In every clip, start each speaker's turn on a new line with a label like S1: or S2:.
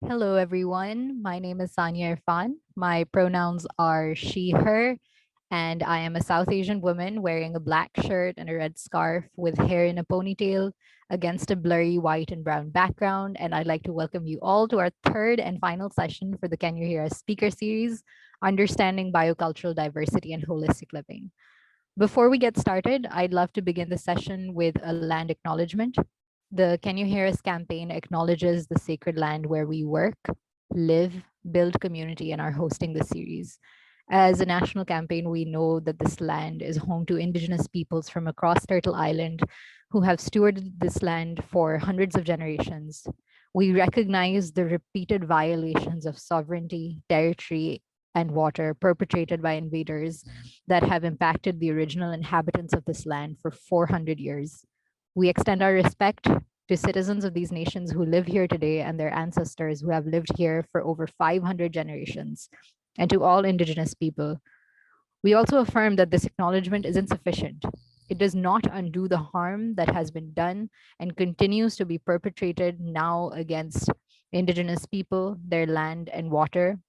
S1: Hello, everyone. My name is Sanya Irfan. My pronouns are she, her, and I am a South Asian woman wearing a black shirt and a red scarf with hair in a ponytail against a blurry white and brown background. And I'd like to welcome you all to our third and final session for the Can You Hear Us speaker series, Understanding Biocultural Diversity and Holistic Living. Before we get started, I'd love to begin the session with a land acknowledgement. The Can You Hear Us campaign acknowledges the sacred land where we work, live, build community, and are hosting the series. As a national campaign, we know that this land is home to Indigenous peoples from across Turtle Island who have stewarded this land for hundreds of generations. We recognize the repeated violations of sovereignty, territory, and water perpetrated by invaders that have impacted the original inhabitants of this land for 400 years. We extend our respect to citizens of these nations who live here today and their ancestors who have lived here for over 500 generations, and to all Indigenous people. We also affirm that this acknowledgement is insufficient. It does not undo the harm that has been done and continues to be perpetrated now against Indigenous people, their land, and water.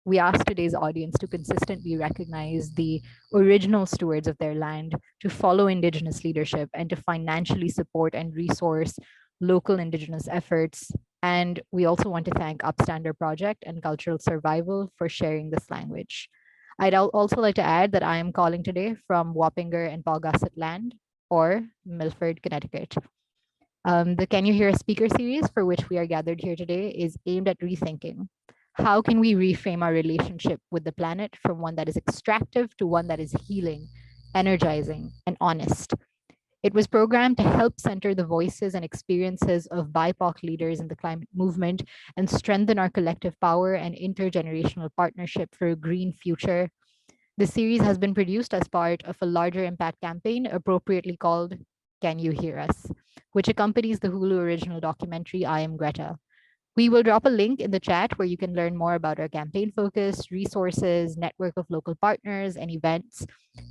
S1: We ask today's audience to consistently recognize the original stewards of their land, to follow Indigenous leadership, and to financially support and resource local Indigenous efforts. And we also want to thank Upstander Project and Cultural Survival for sharing this language. I'd also like to add that I am calling today from Wappinger and Paugasset land, or Milford, Connecticut. The Can You Hear a Speaker series, for which we are gathered here today, is aimed at rethinking how can we reframe our relationship with the planet from one that is extractive to one that is healing, energizing, and honest. It was programmed to help center the voices and experiences of BIPOC leaders in the climate movement and strengthen our collective power and intergenerational partnership for a green future. The series has been produced as part of a larger impact campaign appropriately called Can You Hear Us, which accompanies the Hulu original documentary I Am Greta. We will drop a link in the chat where you can learn more about our campaign focus, resources, network of local partners, and events.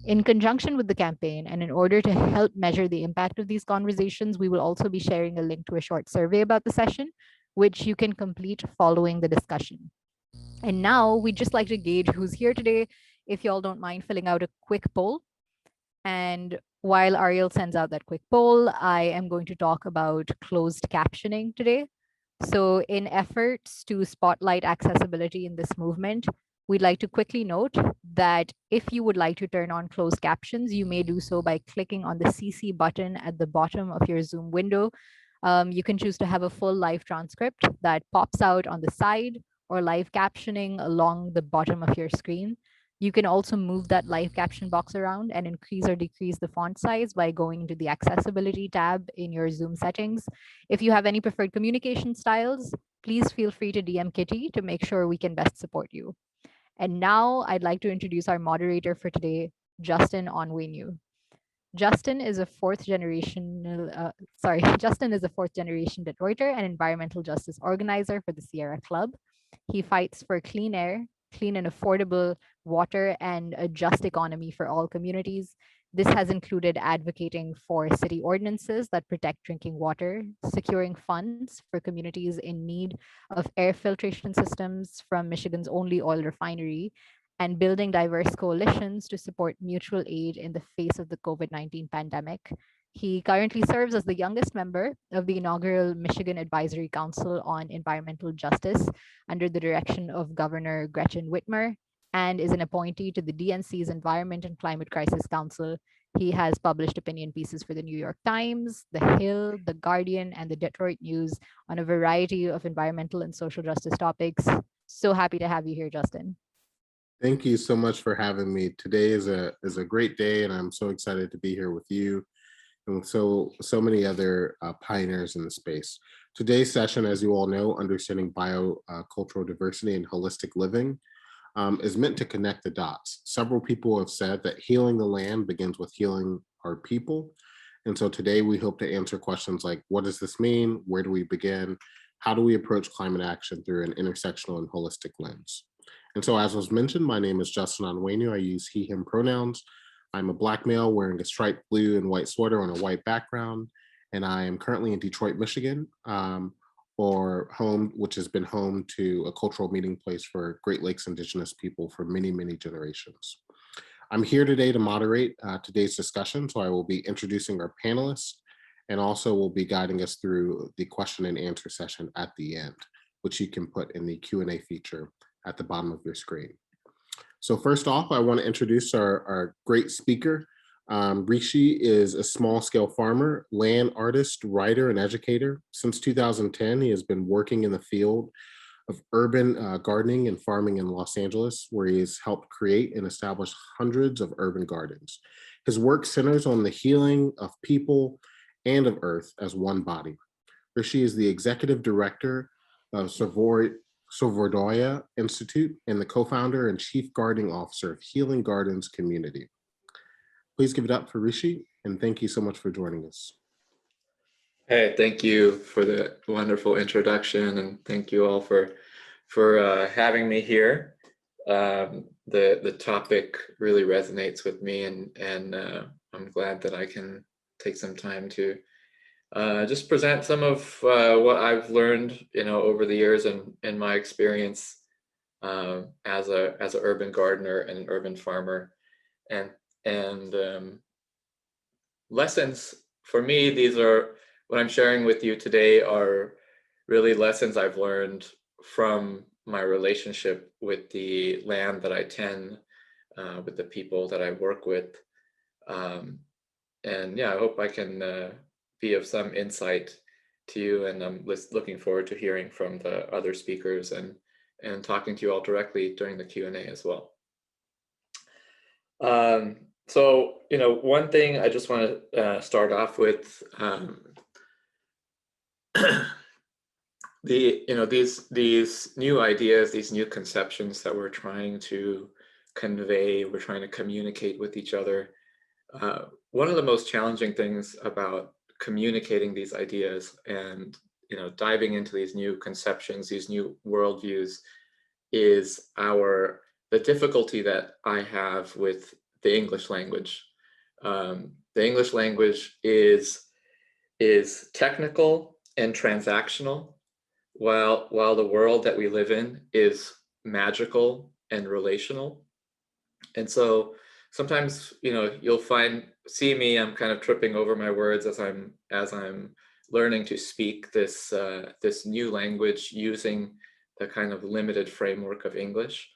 S1: In conjunction with the campaign, and in order to help measure the impact of these conversations, we will also be sharing a link to a short survey about the session, which you can complete following the discussion. And now we'd just like to gauge who's here today. If y'all don't mind filling out a quick poll. And while Ariel sends out that quick poll, I am going to talk about closed captioning today. So in efforts to spotlight accessibility in this movement, we'd like to quickly note that if you would like to turn on closed captions, you may do so by clicking on the CC button at the bottom of your Zoom window. You can choose to have a full live transcript that pops out on the side or live captioning along the bottom of your screen. You can also move that live caption box around and increase or decrease the font size by going to the accessibility tab in your Zoom settings. If you have any preferred communication styles, please feel free to DM Kitty to make sure we can best support you. And now I'd like to introduce our moderator for today, Justin Onwenu. Justin is a fourth generation, Justin is a fourth generation Detroiter and environmental justice organizer for the Sierra Club. He fights for clean air, clean and affordable water, and a just economy for all communities. This has included advocating for city ordinances that protect drinking water, securing funds for communities in need of air filtration systems from Michigan's only oil refinery, and building diverse coalitions to support mutual aid in the face of the COVID-19 pandemic. He currently serves as the youngest member of the inaugural Michigan Advisory Council on Environmental Justice under the direction of Governor Gretchen Whitmer, and is an appointee to the DNC's Environment and Climate Crisis Council. He has published opinion pieces for the New York Times, The Hill, The Guardian, and the Detroit News on a variety of environmental and social justice topics. So happy to have you here, Justin.
S2: Thank you so much for having me. Today is a great day, and I'm so excited to be here with you and with so many other pioneers in the space. Today's session, as you all know, Understanding Biocultural Diversity and Holistic Living, is meant to connect the dots. Several people have said that healing the land begins with healing our people. And so today we hope to answer questions like, what does this mean? Where do we begin? How do we approach climate action through an intersectional and holistic lens? And so, as was mentioned, my name is Justin Onwenu. I use he, him pronouns. I'm a Black male wearing a striped blue and white sweater on a white background, and I am currently in Detroit, Michigan. or home, which has been home to a cultural meeting place for Great Lakes Indigenous people for many, many generations. I'm here today to moderate today's discussion, so I will be introducing our panelists and also will be guiding us through the question and answer session at the end, which you can put in the Q&A feature at the bottom of your screen. So first off, I want to introduce our great speaker. Rishi is a small-scale farmer, land artist, writer, and educator. Since 2010, he has been working in the field of urban gardening and farming in Los Angeles, where he has helped create and establish hundreds of urban gardens. His work centers on the healing of people and of earth as one body. Rishi is the executive director of Sovordoya Institute and the co-founder and chief gardening officer of Healing Gardens Community. Please give it up for Rishi, and thank you so much for joining us.
S3: Hey, thank you for the wonderful introduction, and thank you all for having me here. The topic really resonates with me, and I'm glad that I can take some time to just present some of what I've learned, over the years and in my experience as an urban gardener and an urban farmer, and lessons for me. These are what I'm sharing with you today are really lessons I've learned from my relationship with the land that I tend, with the people that I work with, and yeah, I hope I can be of some insight to you, and I'm looking forward to hearing from the other speakers and talking to you all directly during the Q&A as well. So, one thing I just want to start off with, these new ideas, these new conceptions that we're trying to convey, we're trying to communicate with each other. One of the most challenging things about communicating these ideas and diving into these new conceptions, these new worldviews, is the difficulty that I have with the English language. The English language is technical and transactional, while the world that we live in is magical and relational. And so sometimes, you'll see me, I'm kind of tripping over my words as I'm learning to speak this new language using the kind of limited framework of English.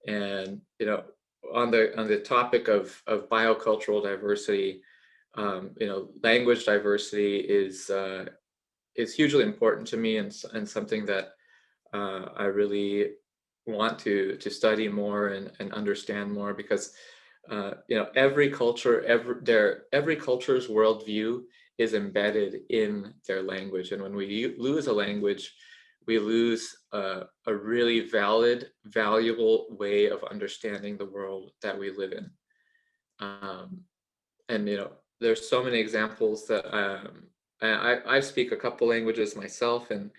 S3: And on the topic of biocultural diversity, language diversity is hugely important to me, and something that I really want to study more and understand more, because every culture's worldview is embedded in their language, and when we lose a language, we lose a really valid, valuable way of understanding the world that we live in. And there's so many examples that I speak a couple languages myself, and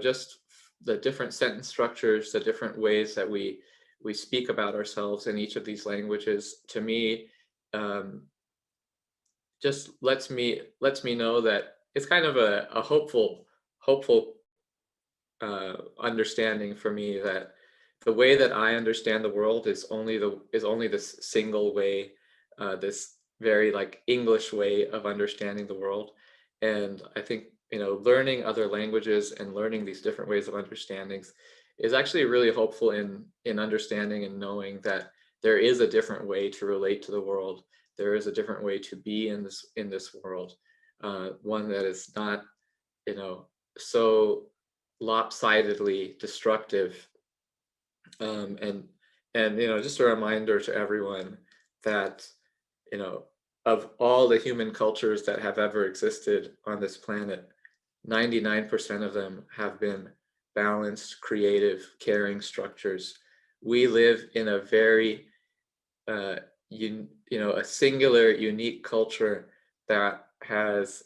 S3: just the different sentence structures, the different ways that we speak about ourselves in each of these languages, to me, just lets me know that it's kind of a hopeful understanding for me, that the way that I understand the world is only this single way, this very English way of understanding the world. And I think learning other languages and learning these different ways of understandings is actually really hopeful in understanding and knowing that there is a different way to relate to the world. There is a different way to be in this world, one that is not so lopsidedly destructive. And just a reminder to everyone that of all the human cultures that have ever existed on this planet, 99% of them have been balanced, creative, caring structures. We live in a very a singular, unique culture that has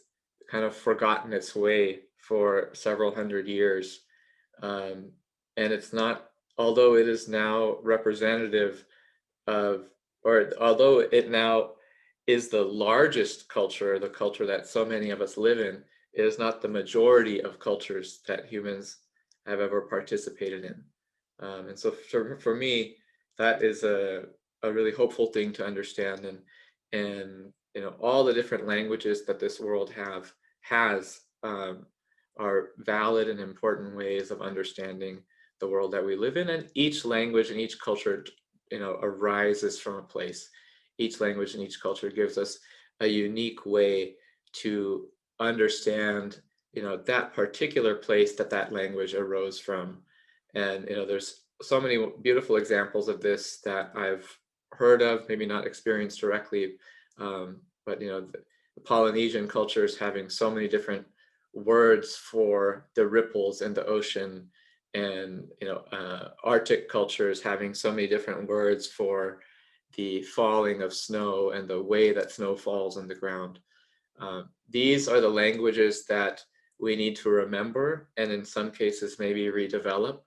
S3: kind of forgotten its way for several hundred years. And it's not, although it is now representative of, or although it now is the largest culture, the culture that so many of us live in, It is not the majority of cultures that humans have ever participated in. And so for me, that is a really hopeful thing to understand. And you know, all the different languages that this world has are valid and important ways of understanding the world that we live in. And each language and each culture, you know, arises from a place. Each language and each culture gives us a unique way to understand, you know, that particular place that that language arose from. And you know, there's so many beautiful examples of this that I've heard of, maybe not experienced directly, but you know, the Polynesian cultures having so many different words for the ripples in the ocean, and you know, Arctic cultures having so many different words for the falling of snow and the way that snow falls on the ground. These are the languages that we need to remember, and in some cases maybe redevelop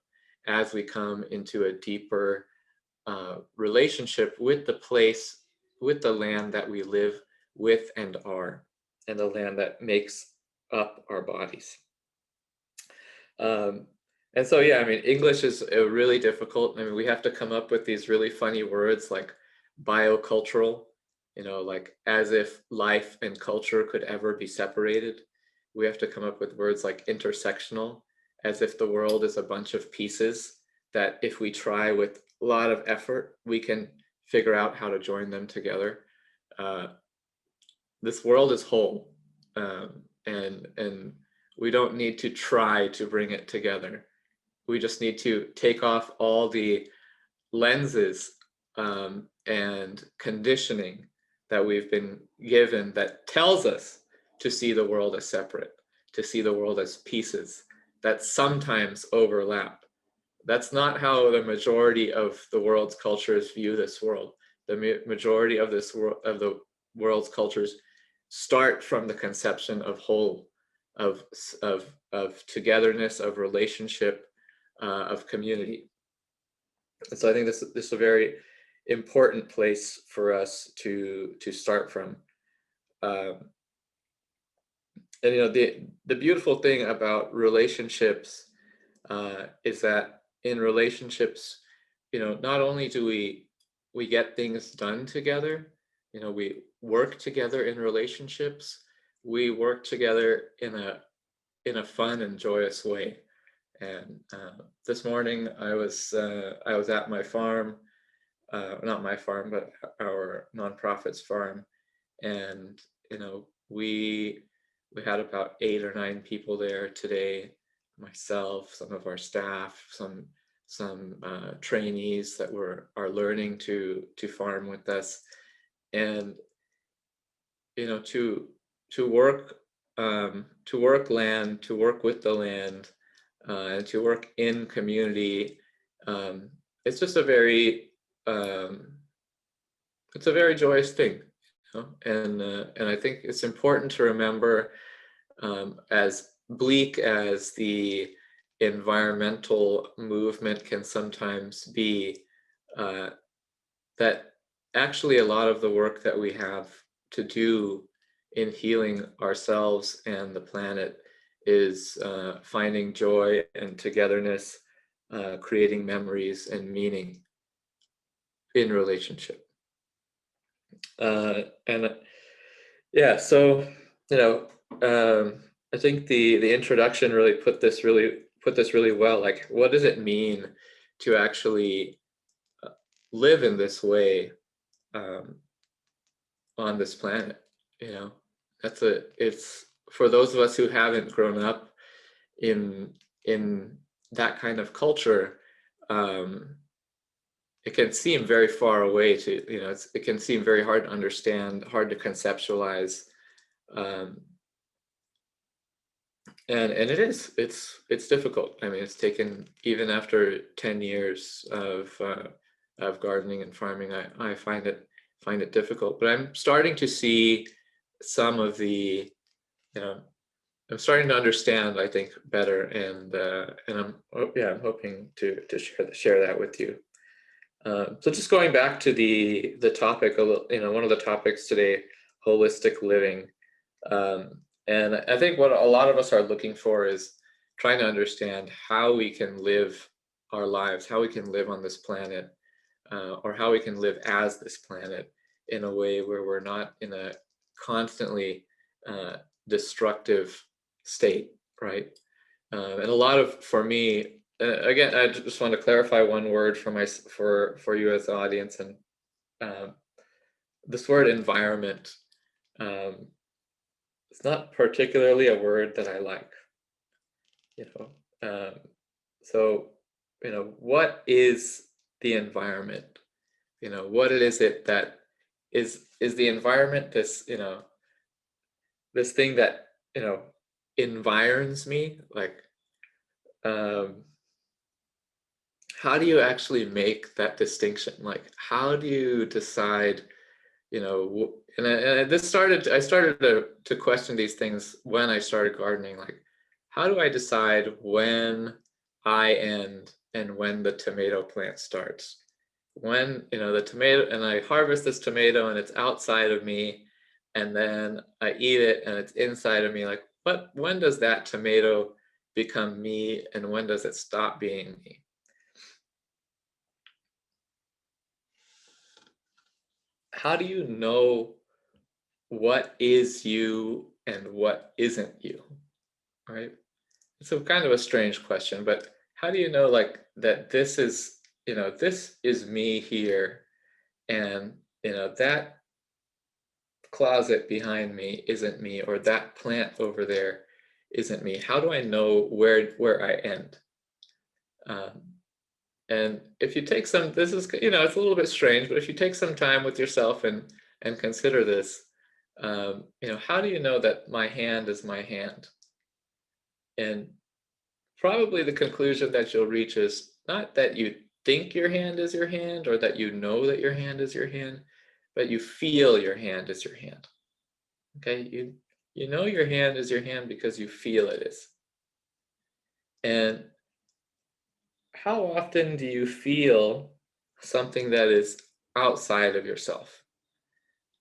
S3: as we come into a deeper relationship with the place, with the land that we live with and are, and the land that makes up our bodies. And so, yeah, I mean, English is really difficult. I mean, we have to come up with these really funny words like biocultural, you know, like as if life and culture could ever be separated. We have to come up with words like intersectional, as if the world is a bunch of pieces that if we try with a lot of effort, we can figure out how to join them together. This world is whole, and we don't need to try to bring it together. We just need to take off all the lenses and conditioning that we've been given that tells us to see the world as separate, to see the world as pieces that sometimes overlap. That's not how the majority of the world's cultures view this world. The majority of this world, of the world's cultures, start from the conception of whole, of togetherness, of relationship, of community. And so I think this is a very important place for us to start from. And you know, the beautiful thing about relationships is that in relationships, you know, not only do we get things done together, you know, we work together in relationships, we work together in a fun and joyous way. And this morning I was at my farm, not my farm, but our nonprofit's farm, and you know, we had about 8 or 9 people there today. Myself, some of our staff, some trainees that are learning to farm with us, and you know, to work land, to work with the land, and to work in community. It's just a very it's a very joyous thing, you know? And I think it's important to remember, as bleak as the environmental movement can sometimes be, that actually a lot of the work that we have to do in healing ourselves and the planet is finding joy and togetherness, creating memories and meaning in relationship. And yeah, so you know, I think the introduction really put this really well. Like, what does it mean to actually live in this way on this planet? You know, it's for those of us who haven't grown up in that kind of culture. It can seem very far away to, you know, it can seem very hard to understand, hard to conceptualize, and it is, it's difficult. I mean, it's taken, even after 10 years of gardening and farming, I find it difficult. But I'm starting to see some of the, you know, I'm starting to understand, I think, better, and I'm hoping to share that with you. So just going back to the topic, a little, you know, one of the topics today, holistic living. And I think what a lot of us are looking for is trying to understand how we can live our lives, how we can live on this planet, or how we can live as this planet in a way where we're not in a constantly destructive state, right? And a lot of, for me, again, I just want to clarify one word for you as the audience, and this word environment. It's not particularly a word that I like, you know. So, you know, what is the environment? You know, what is it that is the environment this, you know, this thing that, you know, environs me? Like, how do you actually make that distinction? Like, how do you decide, you know, and I started to question these things when I started gardening. Like, how do I decide when I end and when the tomato plant starts? When, you know, the tomato, and I harvest this tomato and it's outside of me, and then I eat it and it's inside of me. Like, when does that tomato become me, and when does it stop being me? How do you know what is you and what isn't you, right? It's a kind of a strange question, but how do you know, like, that this is, you know, this is me here, and, you know, that closet behind me isn't me, or that plant over there isn't me? How do I know where I end? And if you take some, this is, you know, it's a little bit strange, but if you take some time with yourself and consider this, you know, how do you know that my hand is my hand? And probably the conclusion that you'll reach is not that you think your hand is your hand, or that you know that your hand is your hand, but you feel your hand is your hand. Okay, you know your hand is your hand because you feel it is. And how often do you feel something that is outside of yourself?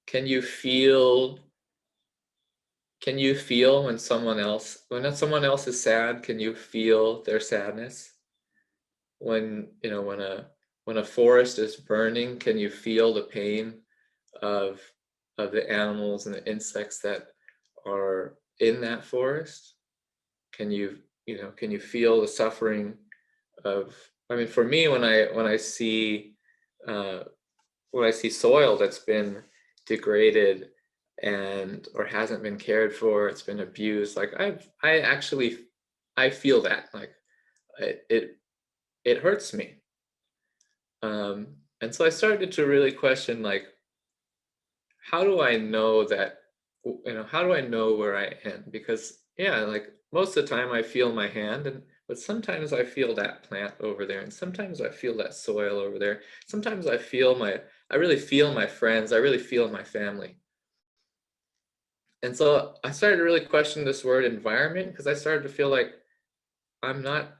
S3: Can you feel when someone else is sad? Can you feel their sadness? When, you know, when a forest is burning, can you feel the pain of the animals and the insects that are in that forest? Can you, you know, can you feel the suffering of, I mean, for me, when I see soil that's been degraded and or hasn't been cared for, it's been abused, like I feel that, like, it hurts me. And so I started to really question, like, how do I know that, you know, how do I know where I am? Because, yeah, like, most of the time I feel my hand, but sometimes I feel that plant over there, and sometimes I feel that soil over there. Sometimes I really feel my friends, I really feel my family. And so I started to really question this word environment, because I started to feel like I'm not,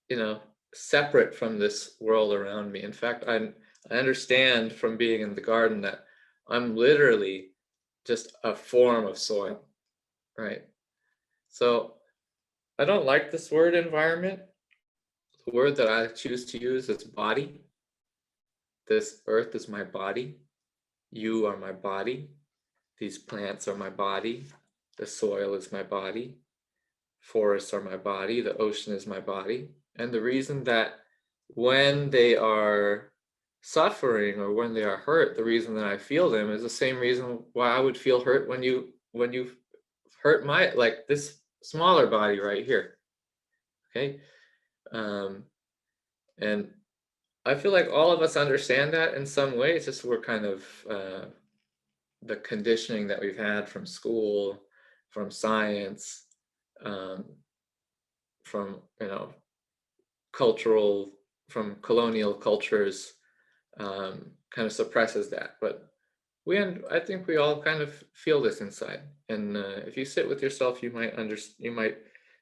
S3: you know, separate from this world around me. In fact, I understand from being in the garden that I'm literally just a form of soil, right? So I don't like this word environment. The word that I choose to use is body. This earth is my body. You are my body. These plants are my body. The soil is my body. Forests are my body. The ocean is my body. And the reason that when they are suffering or when they are hurt, the reason that I feel them is the same reason why I would feel hurt when you hurt my, like, this smaller body right here. Okay. And I feel like all of us understand that in some way. It's just we're kind of the conditioning that we've had from school, from science, from, you know, from colonial cultures, kind of suppresses that. But I think we all kind of feel this inside. And if you sit with yourself, you might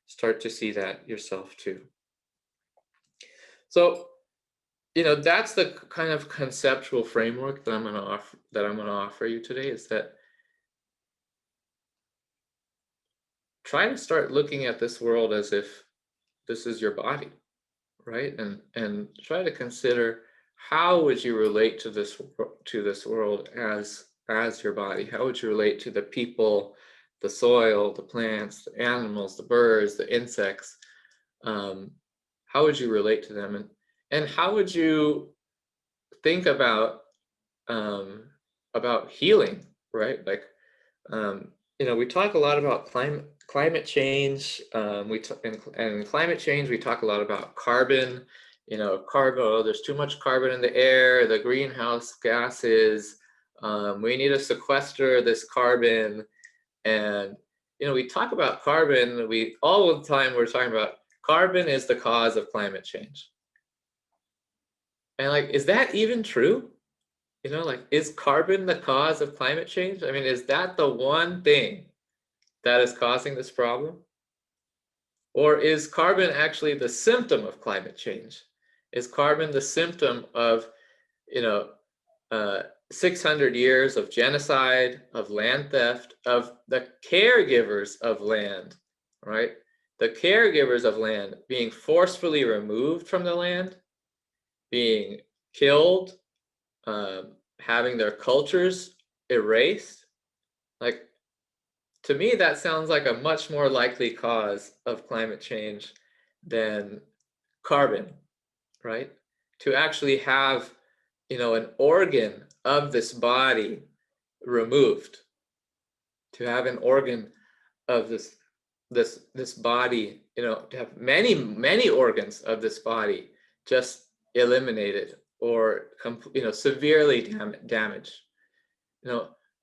S3: start to see that yourself too. So, you know, that's the kind of conceptual framework that I'm going to offer you today, is that try to start looking at this world as if this is your body, right? And try to consider, how would you relate to this world as your body? How would you relate to the people, the soil, the plants, the animals, the birds, the insects? How would you relate to them, and how would you think about healing, right? Like, we talk a lot about climate change. And climate change, we talk a lot about carbon, cargo. There's too much carbon in the air, the greenhouse gases. We need to sequester this carbon. And, we talk about carbon, all the time we're talking about carbon is the cause of climate change. And like, is that even true? Like, is carbon the cause of climate change? I mean, is that the one thing that is causing this problem? Or is carbon actually the symptom of climate change? Is carbon the symptom of, 600 years of genocide, of land theft, of the caregivers of land, right? The caregivers of land being forcefully removed from the land, being killed, having their cultures erased. Like, to me, that sounds like a much more likely cause of climate change than carbon, right? To actually have, an organ of this body removed, to have an organ of this body, to have many organs of this body just eliminated or severely damaged.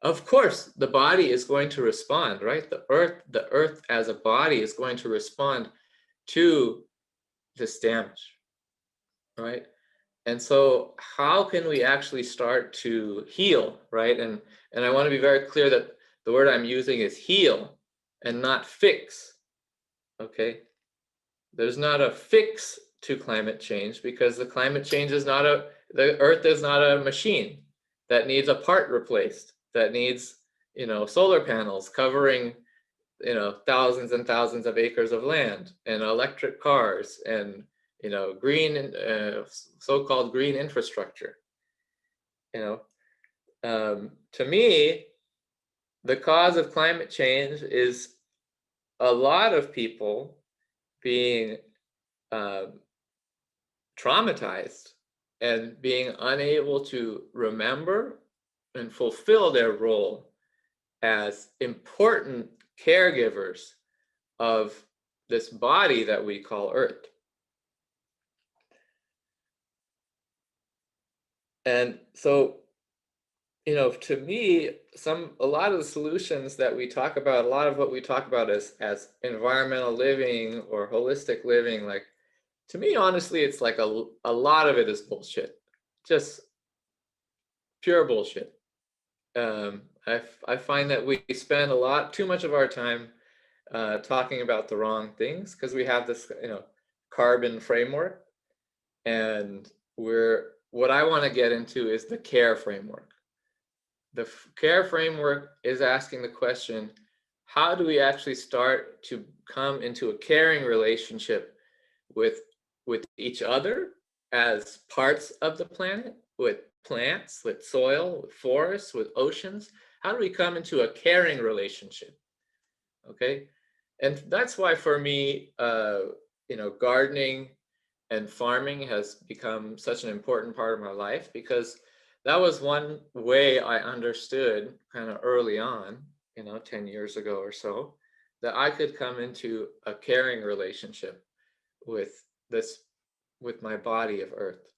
S3: Of course, the body is going to respond, right? The earth as a body is going to respond to this damage, right? And so how can we actually start to heal, right? And I want to be very clear that the word I'm using is heal and not fix, okay? There's not a fix to climate change, because the climate change is the earth is not a machine that needs a part replaced, that needs, solar panels covering, thousands and thousands of acres of land, and electric cars, and, green, so-called green infrastructure. To me, the cause of climate change is a lot of people being traumatized and being unable to remember and fulfill their role as important caregivers of this body that we call Earth. And so, to me, a lot of the solutions that we talk about, a lot of what we talk about as environmental living or holistic living, like, to me, honestly, it's like a lot of it is bullshit, just pure bullshit. I find that we spend too much of our time talking about the wrong things, because we have this, carbon framework, and what I want to get into is the care framework. The care framework is asking the question, how do we actually start to come into a caring relationship with each other as parts of the planet, with plants, with soil, with forests, with oceans? How do we come into a caring relationship? Okay. And that's why, for me, gardening and farming has become such an important part of my life, because that was one way I understood kind of early on, 10 years ago or so, that I could come into a caring relationship with my body of earth.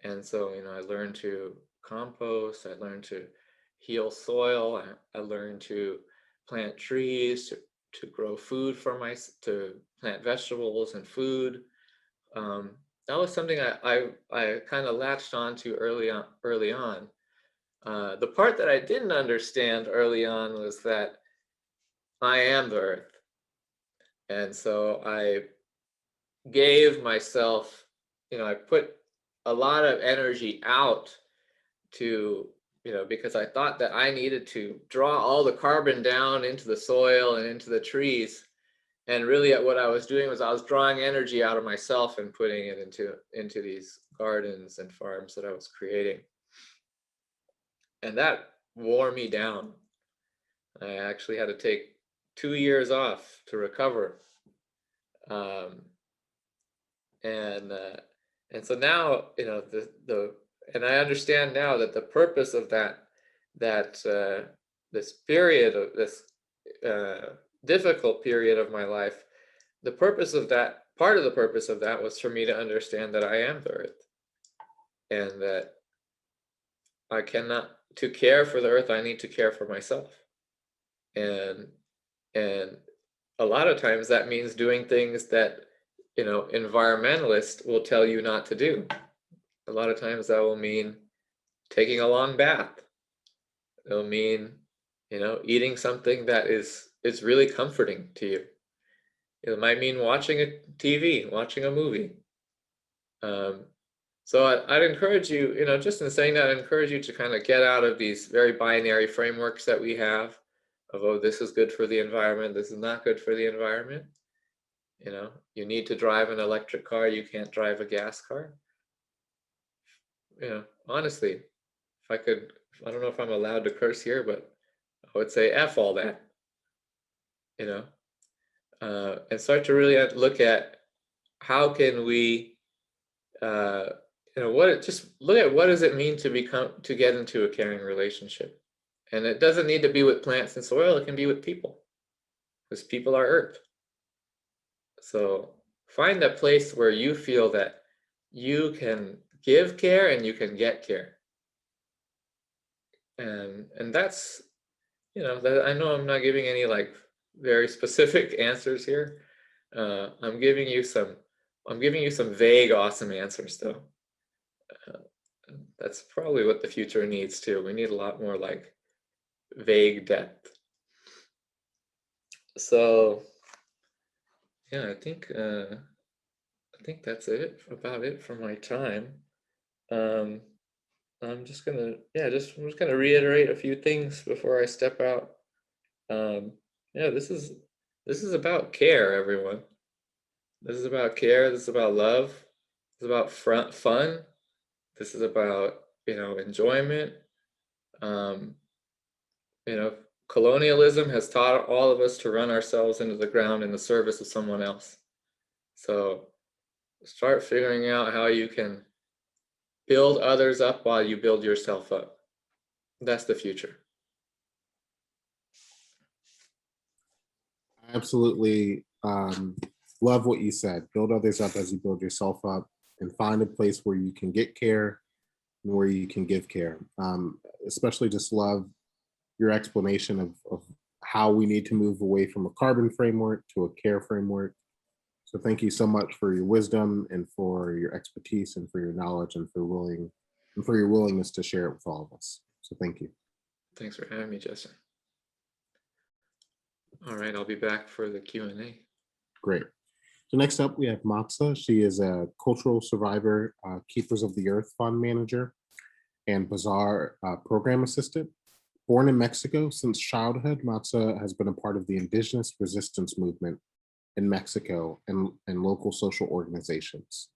S3: And so, I learned to compost, I learned to heal soil, I learned to plant trees, to grow food to plant vegetables and food. That was something I kind of latched onto early on. The part that I didn't understand early on was that I am the earth. And so I gave myself, I put a lot of energy out to, because I thought that I needed to draw all the carbon down into the soil and into the trees And really what I was doing was I was drawing energy out of myself and putting it into these gardens and farms that I was creating. And that wore me down. I actually had to take 2 years off to recover. And so now, you know, and I understand now that the purpose of this period of this difficult period of my life, the purpose of that, part of the purpose of that was for me to understand that I am the earth, and that I cannot, to care for the earth, I need to care for myself. And a lot of times that means doing things that, you know, environmentalists will tell you not to do. A lot of times that will mean taking a long bath. It'll mean, you know, eating something that is really comforting to you. It might mean watching a TV, watching a movie. So I'd encourage you, you know, just in saying that, I'd encourage you to kind of get out of these very binary frameworks that we have of, oh, this is good for the environment, this is not good for the environment. You know, you need to drive an electric car, you can't drive a gas car. You know, honestly, if I could, I don't know if I'm allowed to curse here, but I would say F all that, you know, and start to really look at how can we, you know, just look at what does it mean to get into a caring relationship. And it doesn't need to be with plants and soil, it can be with people, because people are earth. So find a place where you feel that you can give care and you can get care. And that's, you know, that, I know I'm not giving any like very specific answers here. I'm giving you some vague, awesome answers though. That's probably what the future needs too. We need a lot more like vague depth. So yeah, I think that's about it for my time. I'm just gonna reiterate a few things before I step out. Yeah, this is about care, everyone. This is about care. This is about love. This is about fun. This is about, you know, enjoyment. You know, colonialism has taught all of us to run ourselves into the ground in the service of someone else. So start figuring out how you can build others up while you build yourself up. That's the future.
S2: I absolutely love what you said. Build others up as you build yourself up, and find a place where you can get care and where you can give care. Especially just love your explanation of how we need to move away from a carbon framework to a care framework. So thank you so much for your wisdom and for your expertise and for your knowledge and for your willingness to share it with all of us. So thank you.
S3: Thanks for having me, Justin. All right, I'll be back for the Q&A.
S2: Great. So next up, we have Madsa. She is a cultural survivor, Keepers of the Earth Fund manager, and Bazaar program assistant. Born in Mexico since childhood, Madsa has been a part of the indigenous resistance movement in Mexico and local social organizations.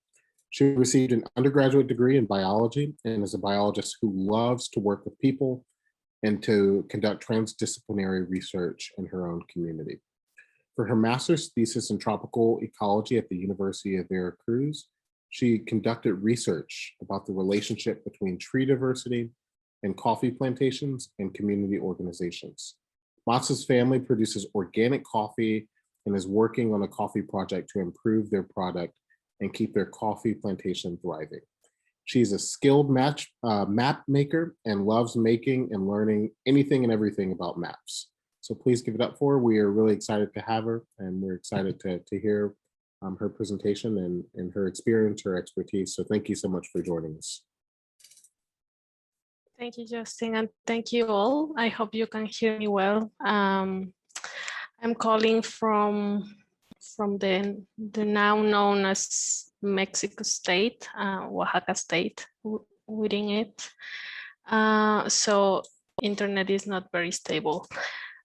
S2: She received an undergraduate degree in biology and is a biologist who loves to work with people and to conduct transdisciplinary research in her own community. For her master's thesis in tropical ecology at the University of Veracruz, she conducted research about the relationship between tree diversity and coffee plantations and community organizations. Madsa's family produces organic coffee and is working on a coffee project to improve their product and keep their coffee plantation thriving. She's a skilled map maker and loves making and learning anything and everything about maps. So please give it up for her. We are really excited to have her, and we're excited to hear her presentation and her experience, her expertise. So thank you so much for joining us.
S4: Thank you, Justin, and thank you all. I hope you can hear me well. I'm calling from the now known as Mexico State, Oaxaca State within it. So internet is not very stable.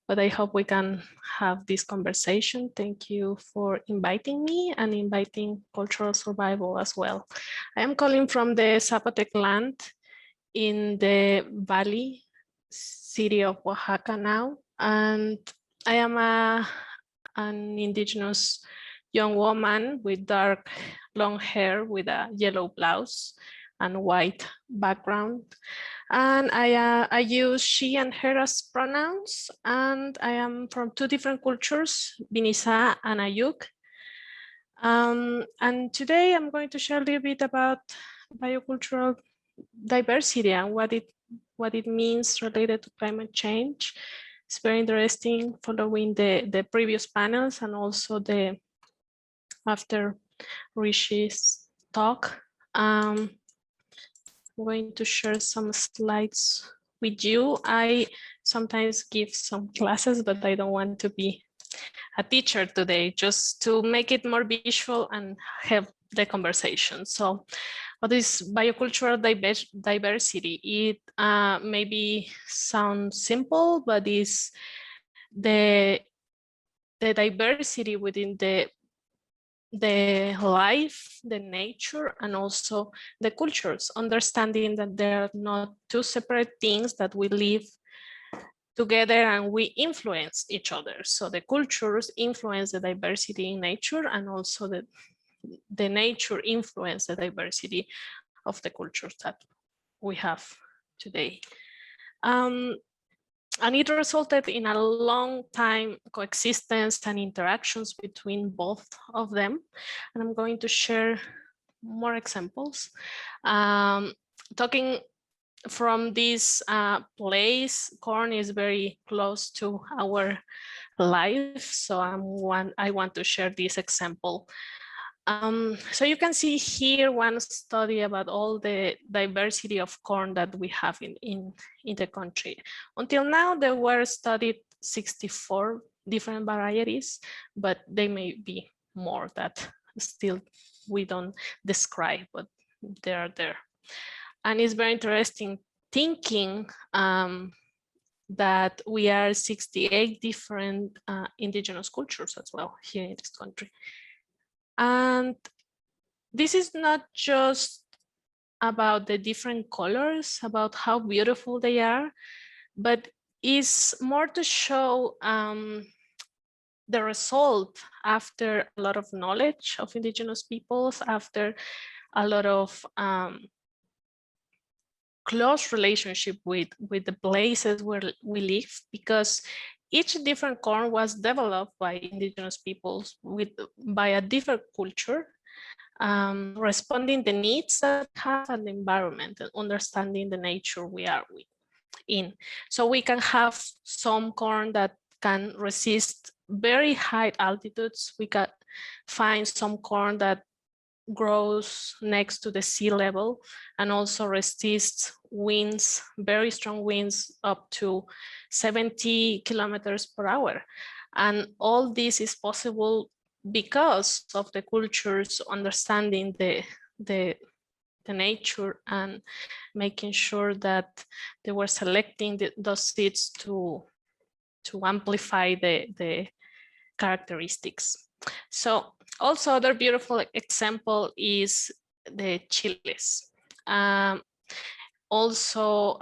S4: but I hope we can have this conversation. Thank you for inviting me and inviting Cultural Survival as well. I am calling from the Zapotec land in the valley city of Oaxaca now, and I am an indigenous young woman with dark long hair with a yellow blouse and white background. And I use she and her as pronouns, and I am from two different cultures, Binnizá and Ayuuk. And today I'm going to share a little bit about biocultural diversity and what it means related to climate change. It's very interesting following the previous panels and also the after Rishi's talk. I'm going to share some slides with you. I sometimes give some classes, but I don't want to be a teacher today, just to make it more visual and have the conversation. So what is biocultural diversity? It maybe sounds simple, but is the diversity within the life, the nature, and also the cultures, understanding that they're not two separate things, that we live together and we influence each other. So the cultures influence the diversity in nature, and also the nature influence the diversity of the cultures that we have today. And it resulted in a long time coexistence and interactions between both of them. And I'm going to share more examples. Talking from this place, corn is very close to our life. So I want to share this example. So you can see here one study about all the diversity of corn that we have in the country. Until now, there were studied 64 different varieties, but they may be more that still we don't describe, but they are there. And it's very interesting thinking that we are 68 different indigenous cultures as well here in this country. And this is not just about the different colors, about how beautiful they are, but is more to show the result after a lot of knowledge of indigenous peoples, after a lot of close relationship with the places where we live, because each different corn was developed by indigenous peoples by a different culture, responding the needs that have and the environment, and understanding the nature we are in. So we can have some corn that can resist very high altitudes. We can find some corn that grows next to the sea level and also resists winds, very strong winds up to 70 kilometers per hour. And all this is possible because of the cultures understanding the nature and making sure that they were selecting those seeds to amplify the characteristics. So also other beautiful example is the chiles. Also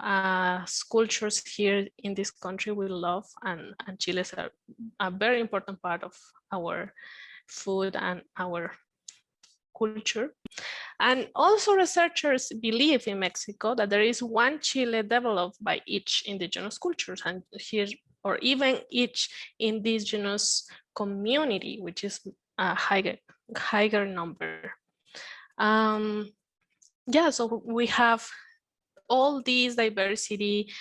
S4: cultures here in this country we love, and chiles are a very important part of our food and our culture. And also researchers believe in Mexico that there is one chile developed by each indigenous cultures, and here, or even each indigenous community, which is a higher number. Yeah, so we have all this diversity.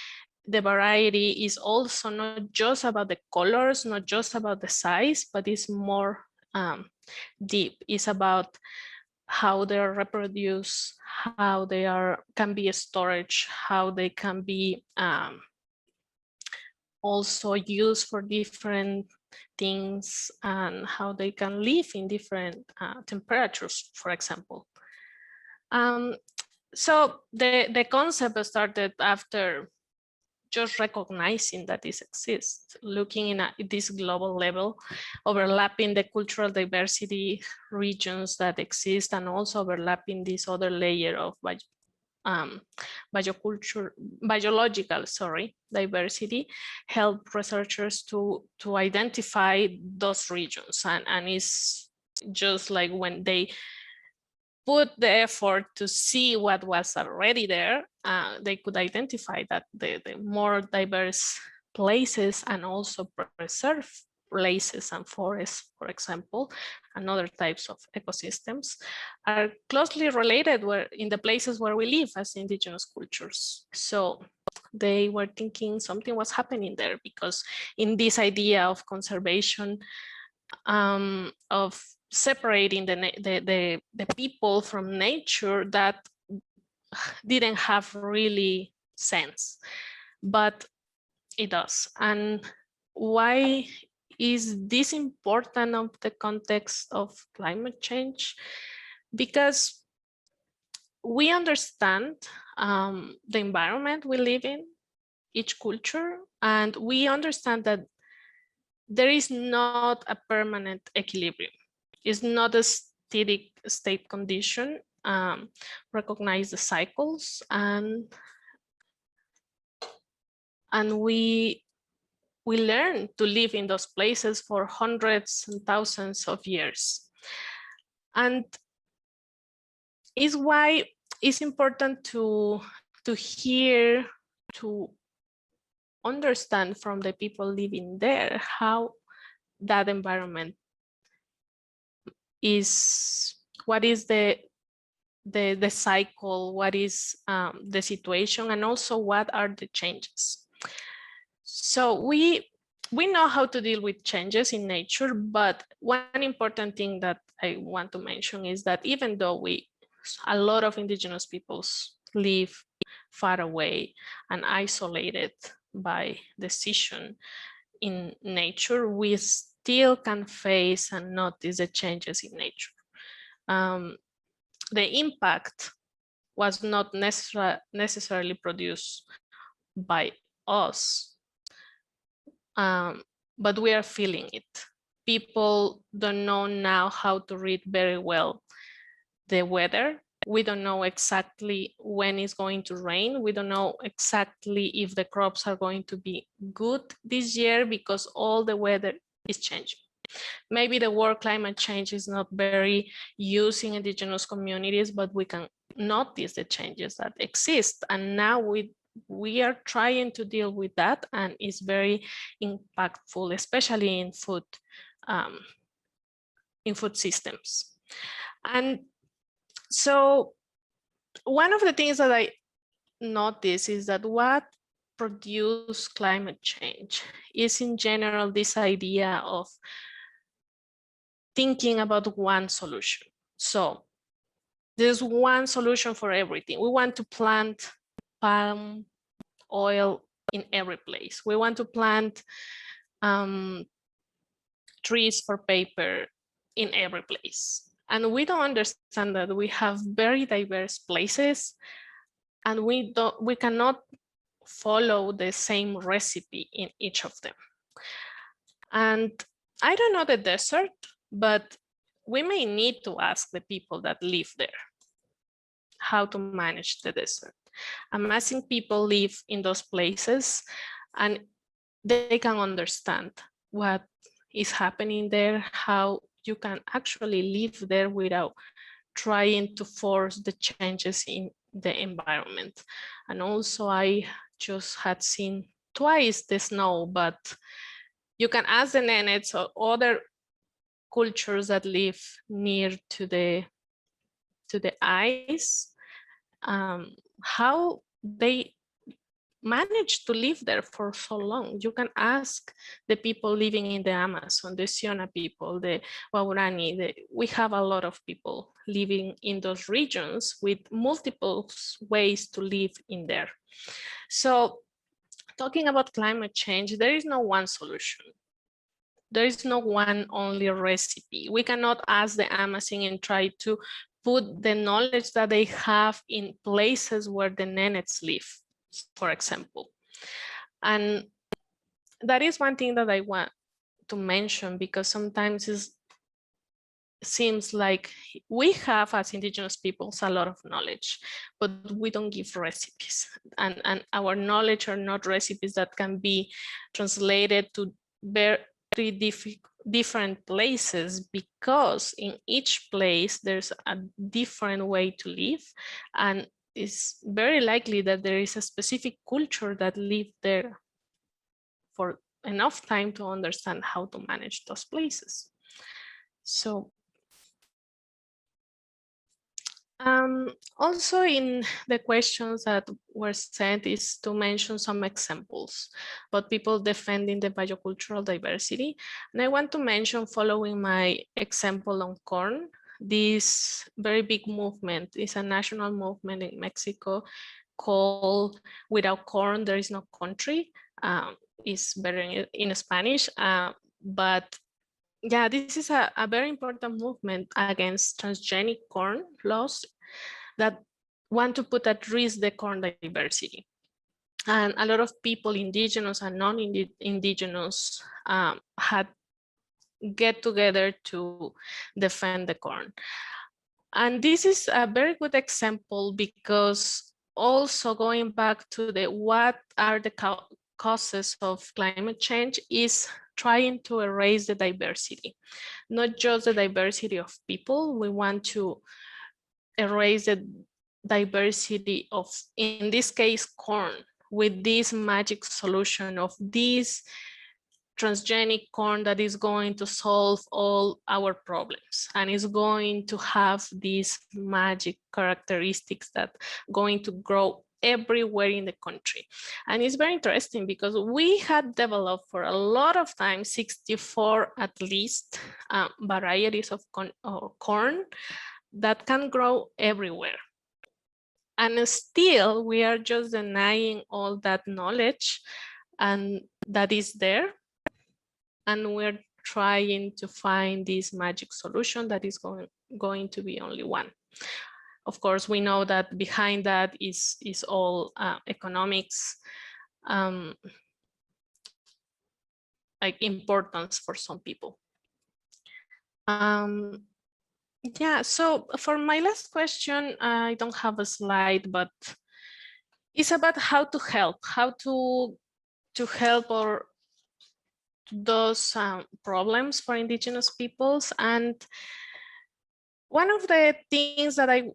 S4: The variety is also not just about the colors, not just about the size, but it's more deep. It's about how they are reproduced, how they can be a storage, how they can be also used for different things, and how they can live in different temperatures, for example. So the concept started after just recognizing that this exists, looking in at this global level, overlapping the cultural diversity regions that exist, and also overlapping this other layer of biological diversity, help researchers to identify those regions. And it's just like when they put the effort to see what was already there, they could identify that the more diverse places and also preserve places and forests, for example, and other types of ecosystems are closely related in the places where we live as indigenous cultures. So they were thinking something was happening there, because in this idea of conservation, of separating the people from nature, that didn't have really sense, but it does. And why is this important of the context of climate change? Because we understand the environment we live in, each culture, and we understand that there is not a permanent equilibrium. It's not a static state condition. Recognize the cycles, and we learn to live in those places for hundreds and thousands of years. And is why it's important to hear, to understand from the people living there how that environment is, what is the cycle, what is the situation, and also what are the changes. So we know how to deal with changes in nature, but one important thing that I want to mention is that even though a lot of indigenous peoples live far away and isolated by decision in nature, we still can face and notice the changes in nature. The impact was not necessarily produced by us, but we are feeling it. People don't know now how to read very well the weather. We don't know exactly when it's going to rain. We don't know exactly if the crops are going to be good this year, because all the weather is changing. Maybe the word climate change is not very used in indigenous communities, but we can notice the changes that exist. And now we are trying to deal with that, and it's very impactful, especially in food systems. And so one of the things that I notice is that what produces climate change is in general this idea of thinking about one solution. So there's one solution for everything. We want to plant palm oil in every place. We want to plant trees for paper in every place. And we don't understand that we have very diverse places, and we cannot follow the same recipe in each of them. And I don't know the desert, but we may need to ask the people that live there how to manage the desert. I'm asking people live in those places, and they can understand what is happening there, how you can actually live there without trying to force the changes in the environment. And also I just had seen twice the snow, but you can ask the Nenets or other cultures that live near to the ice, how they managed to live there for so long. You can ask the people living in the Amazon, the Siona people, the Waurani. We have a lot of people living in those regions with multiple ways to live in there. So talking about climate change, there is no one solution. There is no one only recipe. We cannot ask the Amazon and try to put the knowledge that they have in places where the Nenets live, for example. And that is one thing that I want to mention, because sometimes it seems like we have as indigenous peoples a lot of knowledge, but we don't give recipes, and our knowledge are not recipes that can be translated to very different places, because in each place there's a different way to live, and it's very likely that there is a specific culture that live there for enough time to understand how to manage those places. So also in the questions that were sent is to mention some examples about people defending the biocultural diversity. And I want to mention, following my example on corn, this very big movement is a national movement in Mexico called "Without Corn, There Is No Country." Is better in Spanish, but yeah, this is a very important movement against transgenic corn laws that want to put at risk the corn diversity. And a lot of people, indigenous and non-indigenous, had get together to defend the corn. And this is a very good example, because also going back to the what are the causes of climate change is trying to erase the diversity, not just the diversity of people. We want to erase the diversity of, in this case, corn, with this magic solution of this transgenic corn that is going to solve all our problems and is going to have these magic characteristics that going to grow everywhere in the country. And it's very interesting because we had developed for a lot of time 64 at least varieties of corn that can grow everywhere. And still we are just denying all that knowledge and that is there. And we're trying to find this magic solution that is going to be only one. Of course, we know that behind that is all economics, like importance for some people. Yeah, so for my last question, I don't have a slide, but it's about how to help or those problems for indigenous peoples. And one of the things that I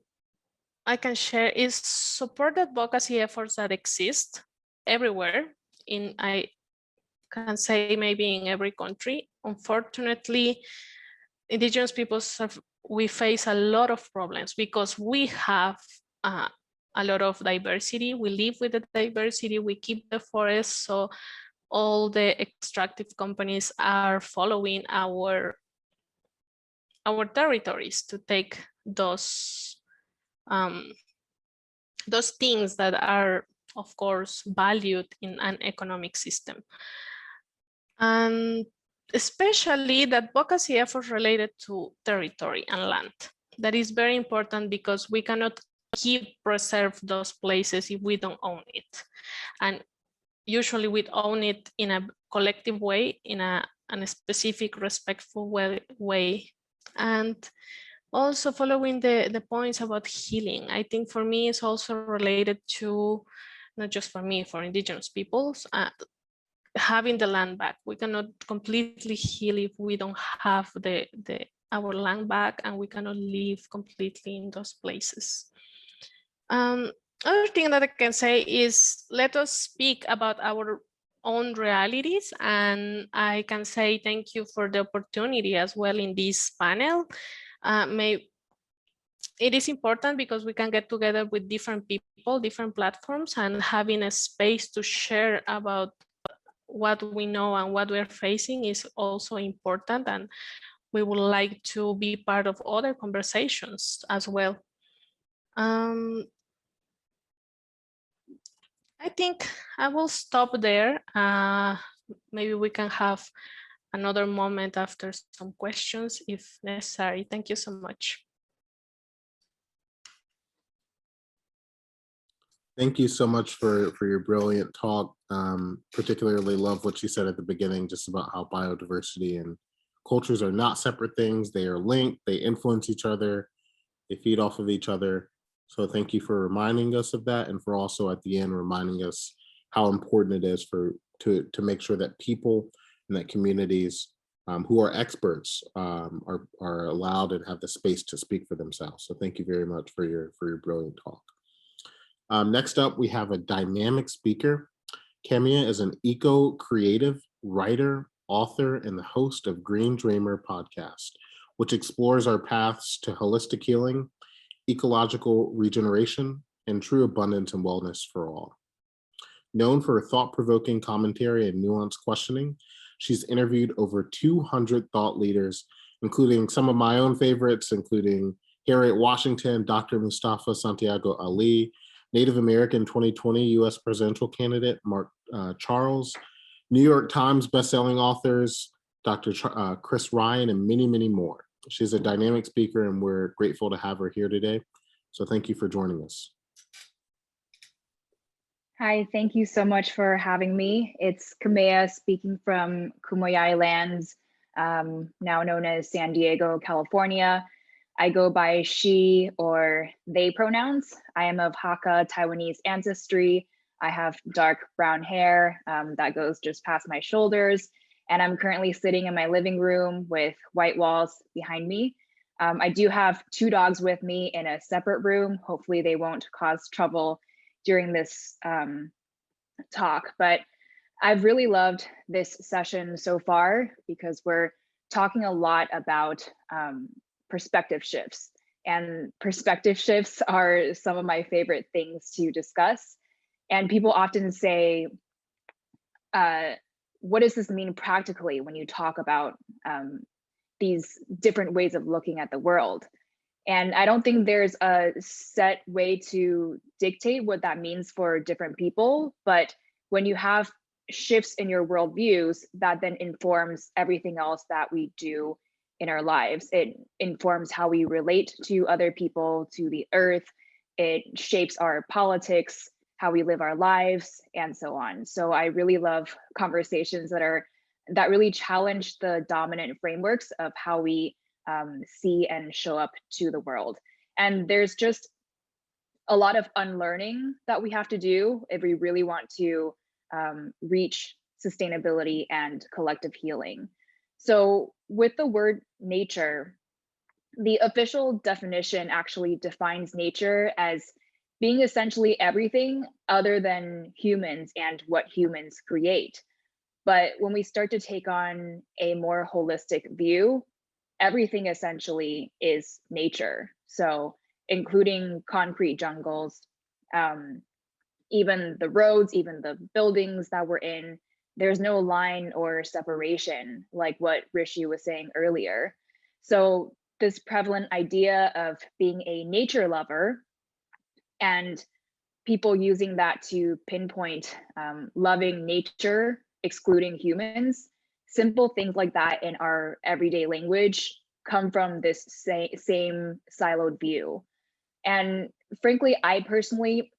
S4: can share is support advocacy efforts that exist everywhere I can say maybe in every country. Unfortunately, indigenous peoples we face a lot of problems because we have a lot of diversity. We live with the diversity, we keep the forests, so all the extractive companies are following our territories to take those things that are, of course, valued in an economic system. And especially the advocacy efforts related to territory and land. That is very important because we cannot preserve those places if we don't own it. And usually we own it in a collective way, in a specific respectful way. And also following the points about healing, I think for me it's also related to, not just for me, for indigenous peoples, having the land back. We cannot completely heal if we don't have our land back, and we cannot live completely in those places. Other thing that I can say is let us speak about our own realities, and I can say thank you for the opportunity as well in this panel. It is important because we can get together with different people, different platforms, and having a space to share about what we know and what we're facing is also important, and we would like to be part of other conversations as well. I think I will stop there. Maybe we can have another moment after some questions if necessary. Thank you so much.
S2: Thank you so much for your brilliant talk. Particularly love what you said at the beginning, just about how biodiversity and cultures are not separate things. They are linked, they influence each other, they feed off of each other. So thank you for reminding us of that, and for also at the end reminding us how important it is to make sure that people and that communities who are experts are allowed and have the space to speak for themselves. So thank you very much for your brilliant talk. Next up, we have a dynamic speaker. Kamea is an eco-creative writer, author, and the host of Green Dreamer podcast, which explores our paths to holistic healing, ecological regeneration, and true abundance and wellness for all. Known for thought-provoking commentary and nuanced questioning, she's interviewed over 200 thought leaders, including some of my own favorites, including Harriet Washington, Dr. Mustafa Santiago Ali, Native American 2020 U.S. presidential candidate Mark Charles, New York Times bestselling authors Dr. Chris Ryan, and many, many more. She's a dynamic speaker, and we're grateful to have her here today. So thank you for joining us.
S5: Hi, thank you so much for having me. It's Kamea speaking from Kumoyai lands, now known as San Diego, California. I go by she or they pronouns. I am of Hakka Taiwanese ancestry. I have dark brown hair that goes just past my shoulders. And I'm currently sitting in my living room with white walls behind me. I do have 2 dogs with me in a separate room. Hopefully they won't cause trouble during this talk, but I've really loved this session so far because we're talking a lot about perspective shifts, and perspective shifts are some of my favorite things to discuss. And people often say, what does this mean practically when you talk about these different ways of looking at the world? And I don't think there's a set way to dictate what that means for different people, but when you have shifts in your worldviews, that then informs everything else that we do in our lives. It informs how we relate to other people, to the earth. It shapes our politics, how we live our lives, and so on. So I really love conversations that really challenge the dominant frameworks of how we see and show up to the world. And there's just a lot of unlearning that we have to do if we really want to reach sustainability and collective healing. So with the word nature, the official definition actually defines nature as being essentially everything other than humans and what humans create. But when we start to take on a more holistic view, everything essentially is nature. So including concrete jungles, even the roads, even the buildings that we're in, there's no line or separation, like what Rishi was saying earlier. So this prevalent idea of being a nature lover and people using that to pinpoint loving nature, excluding humans, simple things like that in our everyday language come from this same siloed view. And frankly, I personally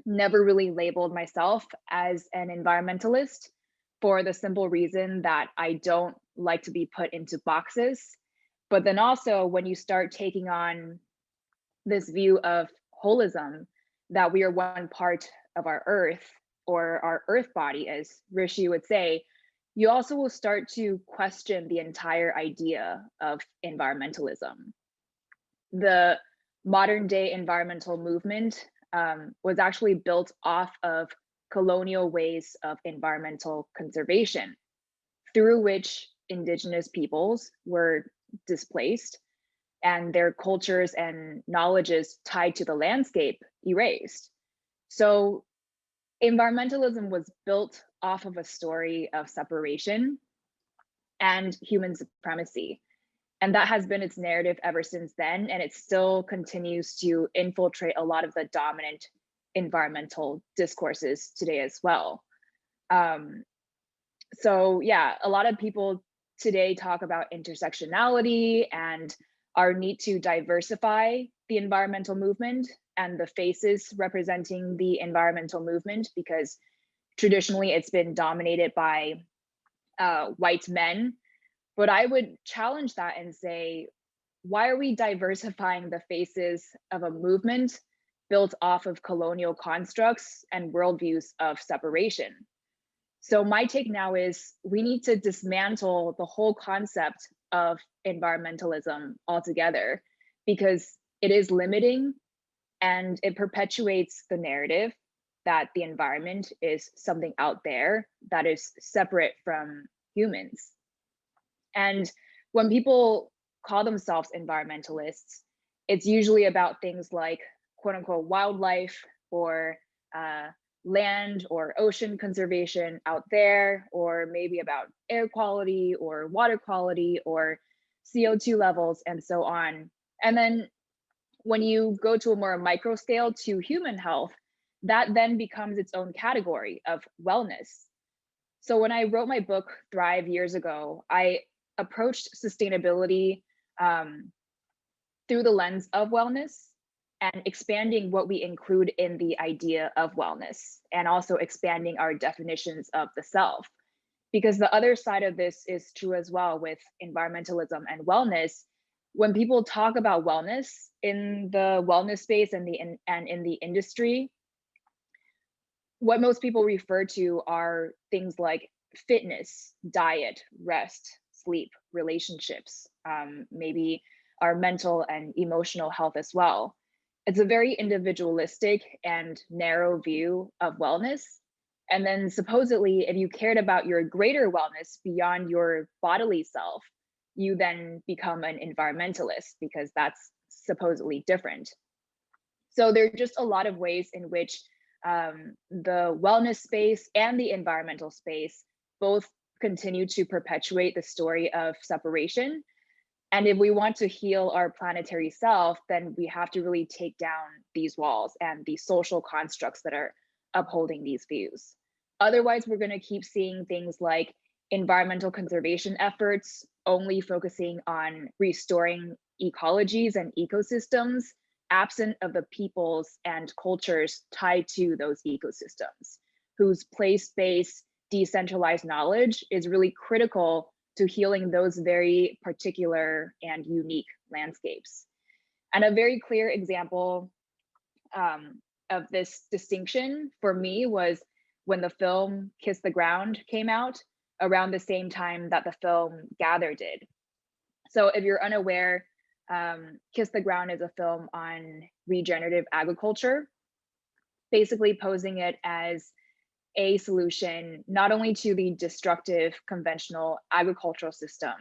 S5: never really labeled myself as an environmentalist for the simple reason that I don't like to be put into boxes. But then also when you start taking on this view of holism, that we are one part of our earth, or our earth body, as Rishi would say, you also will start to question the entire idea of environmentalism. The modern day environmental movement was actually built off of colonial ways of environmental conservation, through which indigenous peoples were displaced and their cultures and knowledges tied to the landscape erased. So environmentalism was built off of a story of separation and human supremacy. And that has been its narrative ever since then. And it still continues to infiltrate a lot of the dominant environmental discourses today as well. So yeah, a lot of people today talk about intersectionality and our need to diversify the environmental movement. and the faces representing the environmental movement, because traditionally it's been dominated by white men. But I would challenge that and say, why are we diversifying the faces of a movement built off of colonial constructs and worldviews of separation? So my take now is we need to dismantle the whole concept of environmentalism altogether, because it is limiting and it perpetuates the narrative that the environment is something out there that is separate from humans. And when people call themselves environmentalists, it's usually about things like quote unquote wildlife or land or ocean conservation out there, or maybe about air quality or water quality or CO2 levels and so on. And then when you go to a more micro scale to human health, that then becomes its own category of wellness. So when I wrote my book Thrive years ago, I approached sustainability through the lens of wellness and expanding what we include in the idea of wellness, and also expanding our definitions of the self. Because the other side of this is true as well with environmentalism and wellness. When people talk about wellness in the wellness space and in the industry, what most people refer to are things like fitness, diet, rest, sleep, relationships, maybe our mental and emotional health as well. It's a very individualistic and narrow view of wellness. And then supposedly, if you cared about your greater wellness beyond your bodily self, you then become an environmentalist, because that's supposedly different. So there are just a lot of ways in which the wellness space and the environmental space both continue to perpetuate the story of separation. And if we want to heal our planetary self, then we have to really take down these walls and the social constructs that are upholding these views. Otherwise, we're going to keep seeing things like environmental conservation efforts only focusing on restoring ecologies and ecosystems, absent of the peoples and cultures tied to those ecosystems, whose place-based decentralized knowledge is really critical to healing those very particular and unique landscapes. And a very clear example of this distinction for me was when the film Kiss the Ground came out, around the same time that the film Gather did. So if you're unaware, Kiss the Ground is a film on regenerative agriculture, basically posing it as a solution not only to the destructive conventional agricultural system,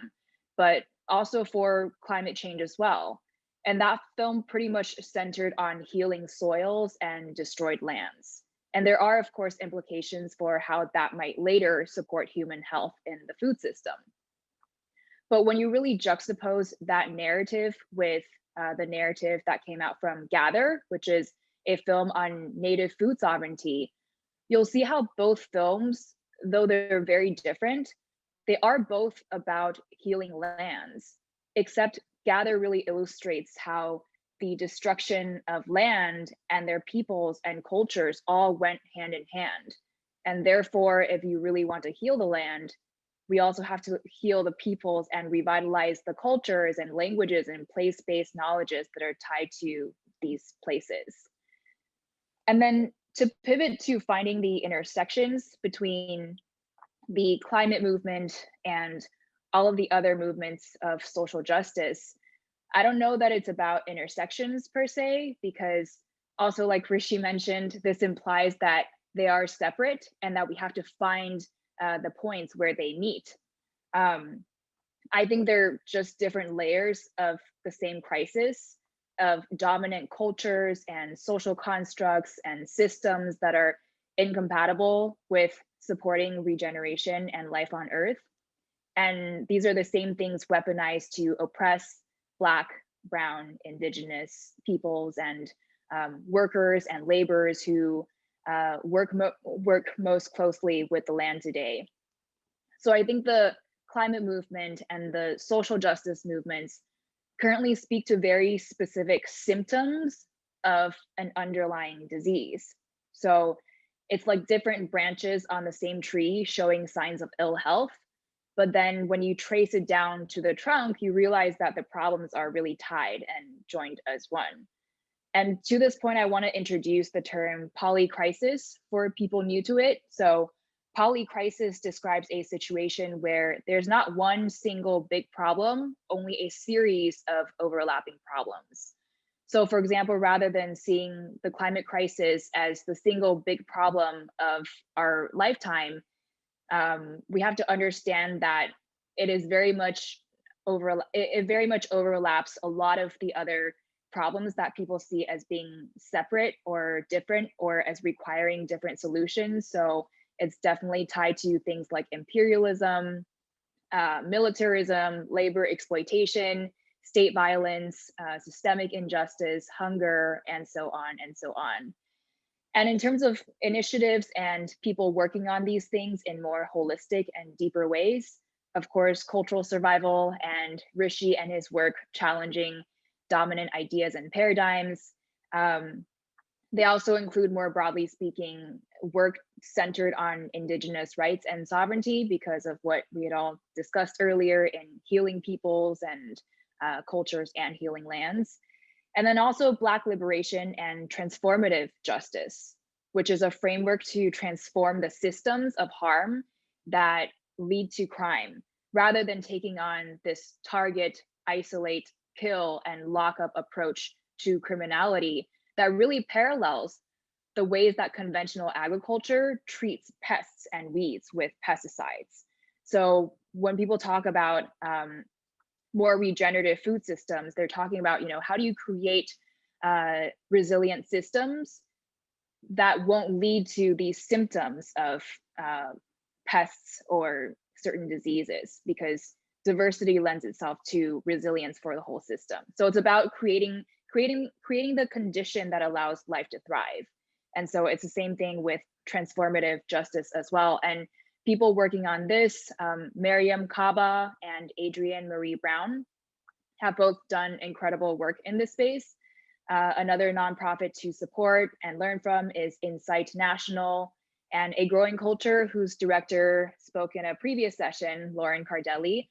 S5: but also for climate change as well. And that film pretty much centered on healing soils and destroyed lands. And there are, of course, implications for how that might later support human health in the food system. But when you really juxtapose that narrative with the narrative that came out from Gather, which is a film on native food sovereignty, you'll see how both films, though they're very different, they are both about healing lands, except Gather really illustrates how the destruction of land and their peoples and cultures all went hand in hand. And therefore, if you really want to heal the land, we also have to heal the peoples and revitalize the cultures and languages and place-based knowledges that are tied to these places. And then to pivot to finding the intersections between the climate movement and all of the other movements of social justice, I don't know that it's about intersections per se, because also like Rishi mentioned, this implies that they are separate and that we have to find the points where they meet. I think they're just different layers of the same crisis of dominant cultures and social constructs and systems that are incompatible with supporting regeneration and life on Earth. And these are the same things weaponized to oppress Black, Brown, Indigenous peoples and workers and laborers who work most closely with the land today. So I think the climate movement and the social justice movements currently speak to very specific symptoms of an underlying disease. So it's like different branches on the same tree showing signs of ill health. But then when you trace it down to the trunk, you realize that the problems are really tied and joined as one. And to this point, I want to introduce the term polycrisis for people new to it. So polycrisis describes a situation where there's not one single big problem, only a series of overlapping problems. So for example, rather than seeing the climate crisis as the single big problem of our lifetime, we have to understand that it is very much it very much overlaps a lot of the other problems that people see as being separate or different or as requiring different solutions. So it's definitely tied to things like imperialism, militarism, labor exploitation, state violence, systemic injustice, hunger, and so on and so on. And in terms of initiatives and people working on these things in more holistic and deeper ways, of course, cultural survival and Rishi and his work challenging dominant ideas and paradigms. They also include, more broadly speaking, work centered on Indigenous rights and sovereignty because of what we had all discussed earlier in healing peoples and cultures and healing lands. And then also Black liberation and transformative justice, which is a framework to transform the systems of harm that lead to crime, rather than taking on this target, isolate, kill, and lock up approach to criminality that really parallels the ways that conventional agriculture treats pests and weeds with pesticides. So when people talk about more regenerative food systems, they're talking about, how do you create resilient systems that won't lead to these symptoms of pests or certain diseases, because diversity lends itself to resilience for the whole system. So it's about creating the condition that allows life to thrive. And so it's the same thing with transformative justice as well. And people working on this, Miriam Kaba and Adrienne Marie Brown, have both done incredible work in this space. Another nonprofit to support and learn from is Insight National, and A Growing Culture, whose director spoke in a previous session, Lauren Cardelli.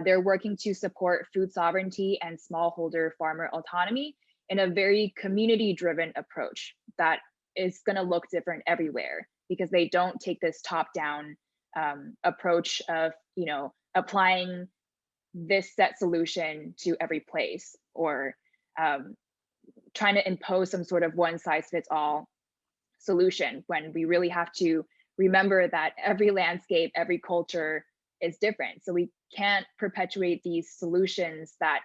S5: They're working to support food sovereignty and smallholder farmer autonomy in a very community-driven approach that is going to look different everywhere, because they don't take this top-down approach of, applying this set solution to every place, or trying to impose some sort of one-size-fits-all solution, when we really have to remember that every landscape, every culture is different. So we can't perpetuate these solutions that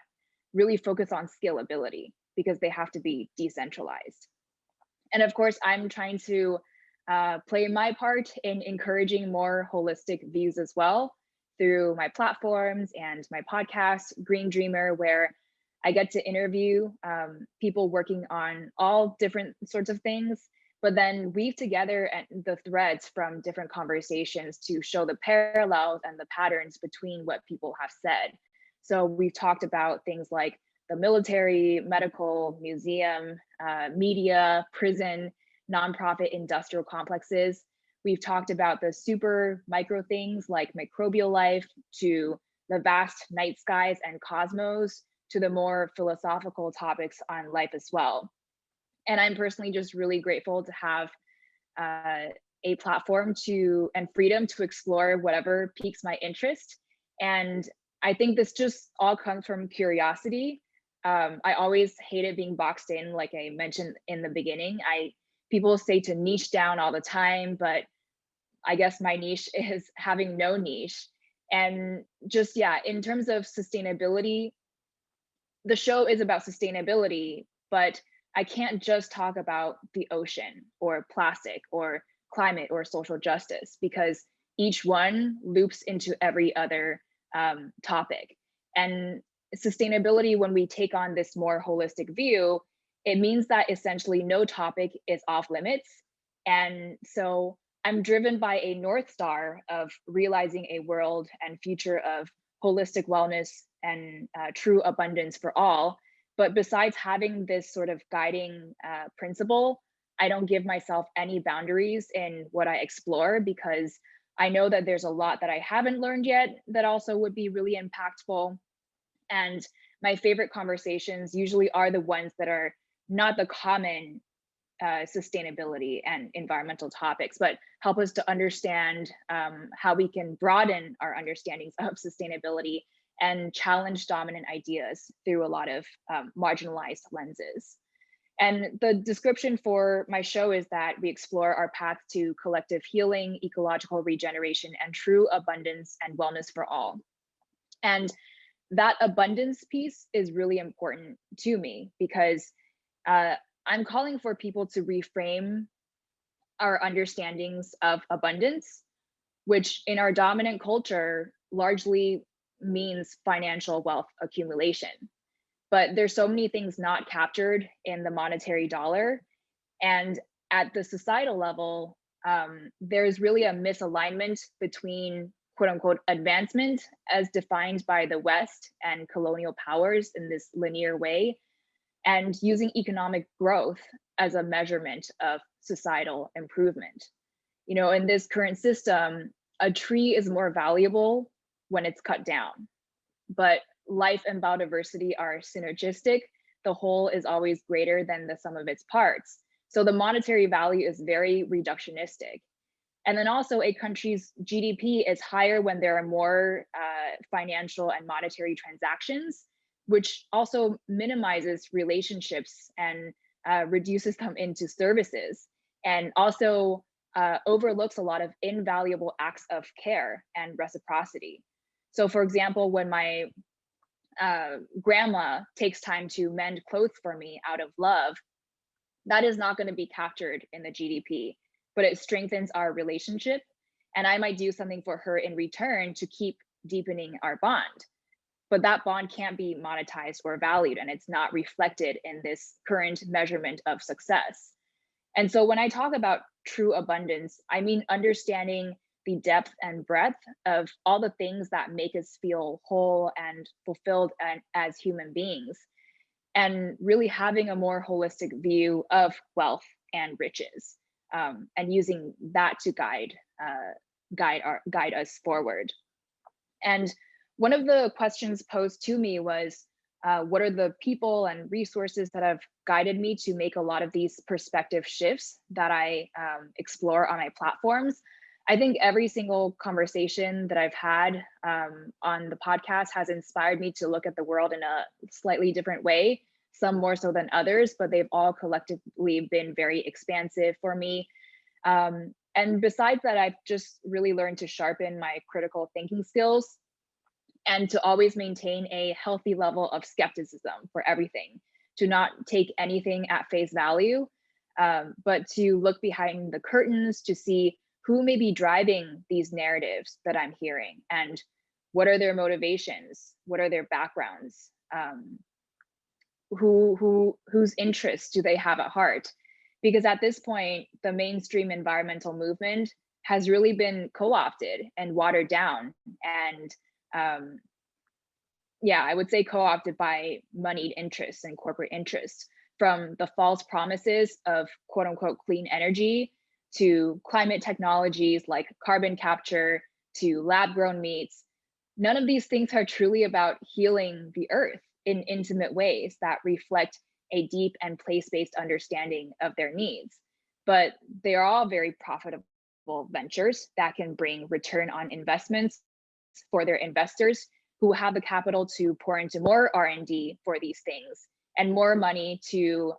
S5: really focus on scalability, because they have to be decentralized. And of course, I'm trying to play my part in encouraging more holistic views as well through my platforms and my podcast, Green Dreamer, where I get to interview people working on all different sorts of things, but then weave together the threads from different conversations to show the parallels and the patterns between what people have said. So we've talked about things like the military, medical, museum, media, prison, nonprofit industrial complexes. We've talked about the super micro things like microbial life, to the vast night skies and cosmos, to the more philosophical topics on life as well. And I'm personally just really grateful to have a platform and freedom to explore whatever piques my interest. And I think this just all comes from curiosity. I always hated being boxed in, like I mentioned in the beginning. People say to niche down all the time, but I guess my niche is having no niche. And just, in terms of sustainability, the show is about sustainability, but I can't just talk about the ocean or plastic or climate or social justice, because each one loops into every other topic. And sustainability, when we take on this more holistic view, it means that essentially no topic is off limits. And so I'm driven by a North Star of realizing a world and future of holistic wellness and true abundance for all, But besides having this sort of guiding principle, I don't give myself any boundaries in what I explore, because I know that there's a lot that I haven't learned yet that also would be really impactful. And my favorite conversations usually are the ones that are not the common sustainability and environmental topics, but help us to understand how we can broaden our understandings of sustainability and challenge dominant ideas through a lot of marginalized lenses. And the description for my show is that we explore our path to collective healing, ecological regeneration, and true abundance and wellness for all. And that abundance piece is really important to me, because I'm calling for people to reframe our understandings of abundance, which in our dominant culture largely means financial wealth accumulation. But there's so many things not captured in the monetary dollar. And at the societal level, there's really a misalignment between quote unquote advancement as defined by the West and colonial powers in this linear way, and using economic growth as a measurement of societal improvement. You know, in this current system, a tree is more valuable when it's cut down, but life and biodiversity are synergistic. The whole is always greater than the sum of its parts. So the monetary value is very reductionistic. And then also a country's GDP is higher when there are more financial and monetary transactions, which also minimizes relationships and reduces them into services, and also overlooks a lot of invaluable acts of care and reciprocity. So for example, when my grandma takes time to mend clothes for me out of love, that is not going to be captured in the GDP, but it strengthens our relationship. And I might do something for her in return to keep deepening our bond. But that bond can't be monetized or valued, and it's not reflected in this current measurement of success. And so when I talk about true abundance, I mean understanding the depth and breadth of all the things that make us feel whole and fulfilled as human beings, and really having a more holistic view of wealth and riches, and using that to guide us forward. And one of the questions posed to me was, what are the people and resources that have guided me to make a lot of these perspective shifts that I explore on my platforms? I think every single conversation that I've had on the podcast has inspired me to look at the world in a slightly different way, some more so than others, but they've all collectively been very expansive for me. And besides that, I've just really learned to sharpen my critical thinking skills and to always maintain a healthy level of skepticism for everything, to not take anything at face value, but to look behind the curtains to see who may be driving these narratives that I'm hearing, and what are their motivations, what are their backgrounds, whose interests do they have at heart? Because at this point, the mainstream environmental movement has really been co-opted and watered down, and yeah, I would say co-opted by moneyed interests and corporate interests, from the false promises of quote unquote clean energy to climate technologies like carbon capture to lab grown meats. None of these things are truly about healing the earth in intimate ways that reflect a deep and place-based understanding of their needs. But they are all very profitable ventures that can bring return on investments for their investors, who have the capital to pour into more R&D for these things, and more money to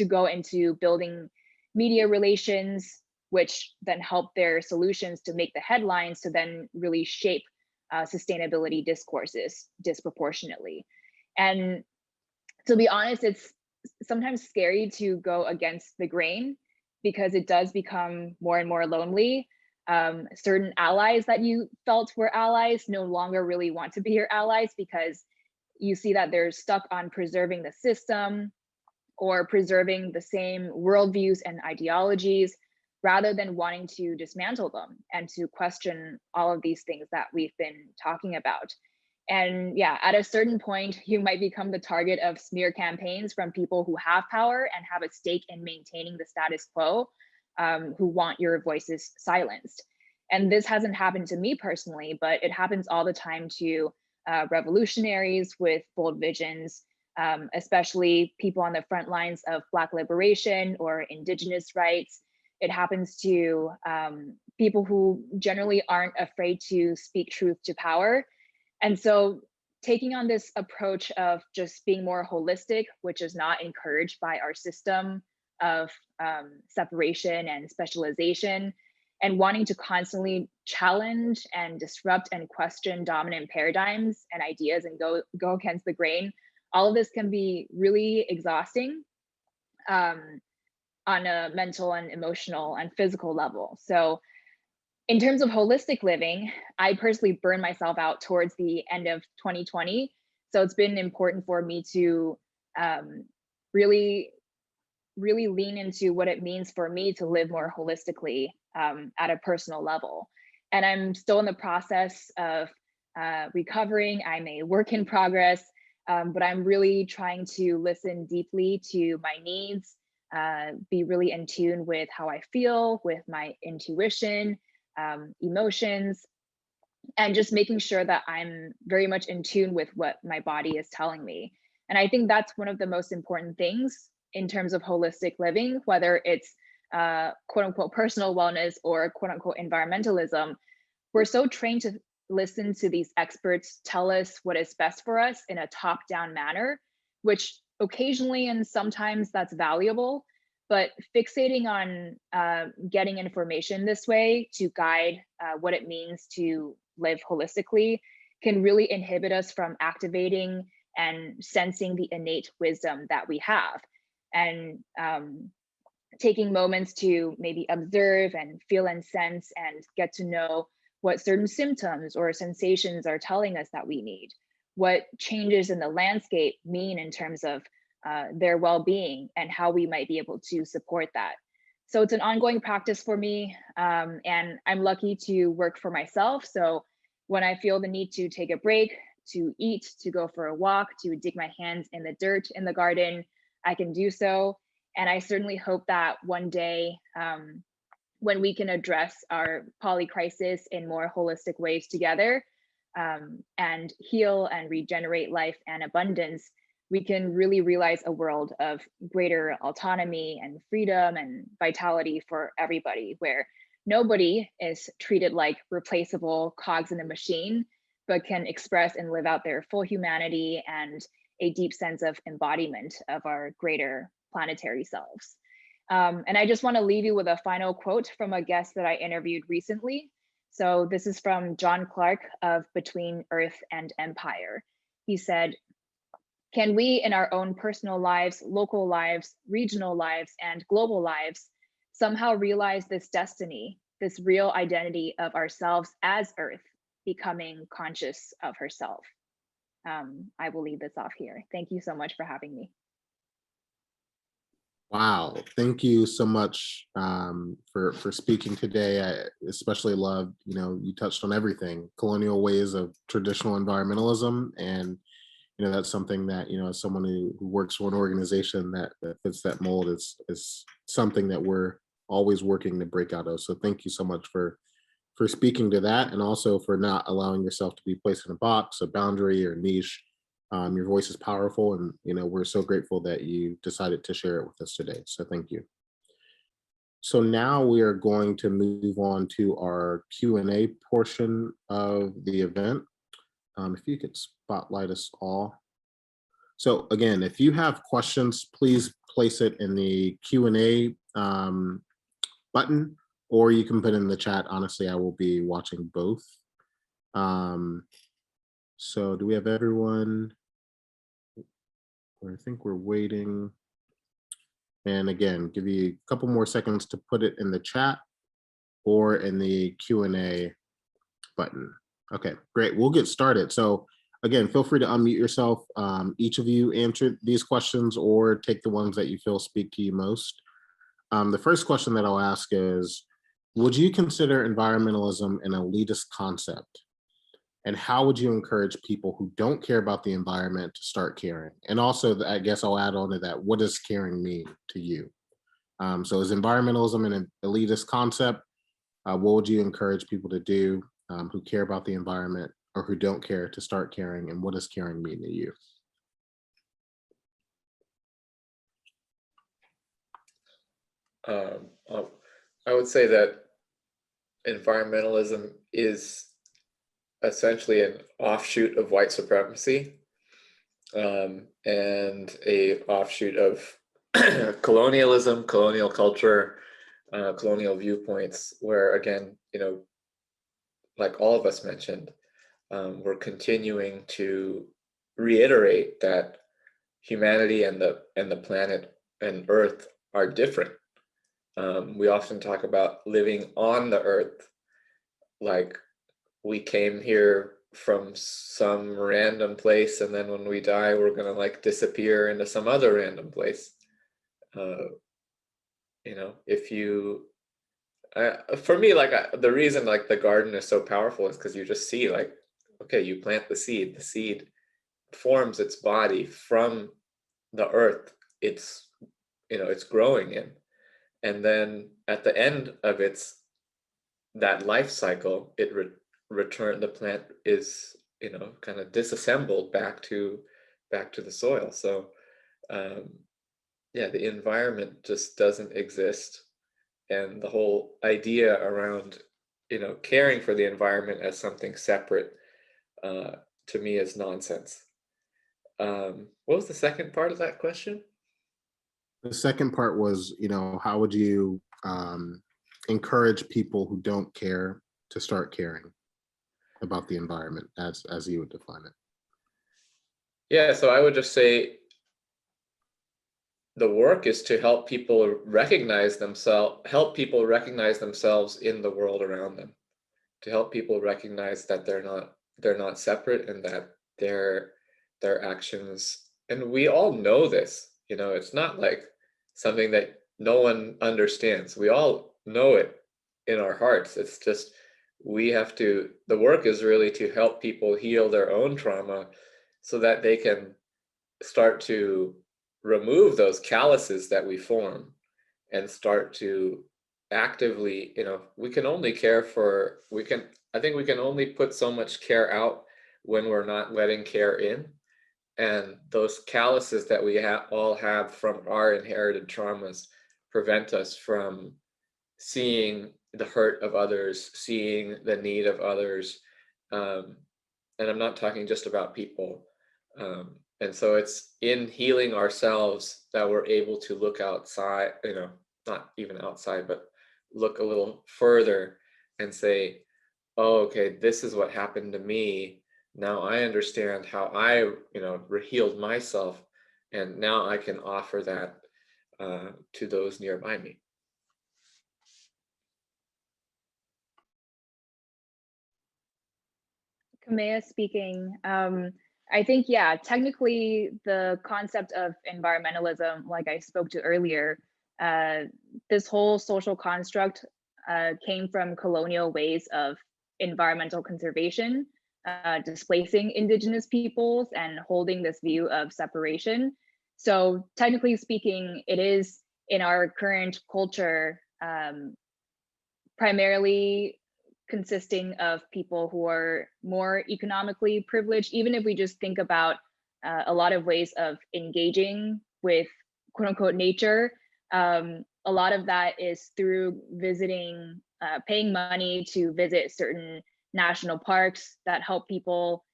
S5: go into building media relations, which then help their solutions to make the headlines, to then really shape sustainability discourses disproportionately. And to be honest, it's sometimes scary to go against the grain, because it does become more and more lonely. Certain allies that you felt were allies no longer really want to be your allies, because you see that they're stuck on preserving the system or preserving the same worldviews and ideologies, rather than wanting to dismantle them and to question all of these things that we've been talking about. And yeah, at a certain point, you might become the target of smear campaigns from people who have power and have a stake in maintaining the status quo, who want your voices silenced. And this hasn't happened to me personally, but it happens all the time to revolutionaries with bold visions, especially people on the front lines of Black liberation or Indigenous rights. It happens to people who generally aren't afraid to speak truth to power. And so taking on this approach of just being more holistic, which is not encouraged by our system of separation and specialization, and wanting to constantly challenge and disrupt and question dominant paradigms and ideas and go against the grain, all of this can be really exhausting on a mental and emotional and physical level. So in terms of holistic living, I personally burned myself out towards the end of 2020. So it's been important for me to really lean into what it means for me to live more holistically at a personal level. And I'm still in the process of recovering. I'm a work in progress, but I'm really trying to listen deeply to my needs, be really in tune with how I feel, with my intuition, emotions, and just making sure that I'm very much in tune with what my body is telling me. And I think that's one of the most important things in terms of holistic living, whether it's quote unquote personal wellness or quote unquote environmentalism. We're so trained to listen to these experts tell us what is best for us in a top-down manner, which occasionally and sometimes that's valuable. But fixating on getting information this way to guide what it means to live holistically can really inhibit us from activating and sensing the innate wisdom that we have. And taking moments to maybe observe and feel and sense and get to know what certain symptoms or sensations are telling us that we need, what changes in the landscape mean in terms of their well-being and how we might be able to support that. So it's an ongoing practice for me, and I'm lucky to work for myself. So when I feel the need to take a break, to eat, to go for a walk, to dig my hands in the dirt in the garden, I can do so. And I certainly hope that one day, when we can address our poly crisis in more holistic ways together, and heal and regenerate life and abundance, we can really realize a world of greater autonomy and freedom and vitality for everybody, where nobody is treated like replaceable cogs in a machine, but can express and live out their full humanity and a deep sense of embodiment of our greater planetary selves. And I just want to leave you with a final quote from a guest that I interviewed recently. So this is from John Clark of Between Earth and Empire. He said, "Can we in our own personal lives, local lives, regional lives, and global lives somehow realize this destiny, this real identity of ourselves as Earth, becoming conscious of herself?" I will leave this off here. Thank you so much for having me.
S2: Wow, thank you so much for speaking today. I especially loved, you touched on everything, colonial ways of traditional environmentalism, and that's something that, as someone who works for an organization that fits that mold, is something that we're always working to break out of. So thank you so much for speaking to that, and also for not allowing yourself to be placed in a box, a boundary, or niche. Your voice is powerful, and we're so grateful that you decided to share it with us today. So thank you. So now we are going to move on to our Q&A portion of the event. If you could spotlight us all. So again, if you have questions, please place it in the Q&A button, or you can put it in the chat. Honestly, I will be watching both. So do we have everyone? I think we're waiting. And again, give you a couple more seconds to put it in the chat or in the Q&A button. Okay, great. We'll get started. So again, feel free to unmute yourself. Each of you answer these questions or take the ones that you feel speak to you most. The first question that I'll ask is, would you consider environmentalism an elitist concept? And how would you encourage people who don't care about the environment to start caring? And also, I guess I'll add on to that, what does caring mean to you? So is environmentalism an elitist concept? What would you encourage people to do who care about the environment or who don't care to start caring? And what does caring mean to you?
S3: I would say that environmentalism is essentially an offshoot of white supremacy, and a offshoot of colonialism, colonial culture, colonial viewpoints, where again, like all of us mentioned, we're continuing to reiterate that humanity and the planet and Earth are different. We often talk about living on the Earth, like we came here from some random place, and then when we die, we're gonna like disappear into some other random place. If you, for me, like the reason like the garden is so powerful is because you just see like, okay, you plant the seed forms its body from the earth it's growing in, and then at the end of that life cycle, it the plant is kind of disassembled back to the soil. So the environment just doesn't exist, and the whole idea around caring for the environment as something separate to me is nonsense. What was the second part of that question?
S2: The second part was, how would you encourage people who don't care to start caring about the environment as you would define it?
S3: Yeah, so I would just say the work is to help people recognize themselves in the world around them, to help people recognize that they're not separate, and that their actions, and we all know this, it's not like something that no one understands. We all know it in our hearts. It's just the work is really to help people heal their own trauma so that they can start to remove those calluses that we form and start to actively, we can only I think we can only put so much care out when we're not letting care in. And those calluses that we all have from our inherited traumas prevent us from seeing the hurt of others, seeing the need of others. And I'm not talking just about people. And so it's in healing ourselves that we're able to look outside, not even outside, but look a little further and say, oh, okay, this is what happened to me. Now I understand how I, healed myself, and now I can offer that to those nearby me.
S5: Kamea speaking. I think, technically the concept of environmentalism, like I spoke to earlier, this whole social construct came from colonial ways of environmental conservation, displacing indigenous peoples and holding this view of separation. So technically speaking, it is in our current culture, primarily consisting of people who are more economically privileged. Even if we just think about a lot of ways of engaging with quote unquote nature, a lot of that is through visiting, paying money to visit certain national parks that help people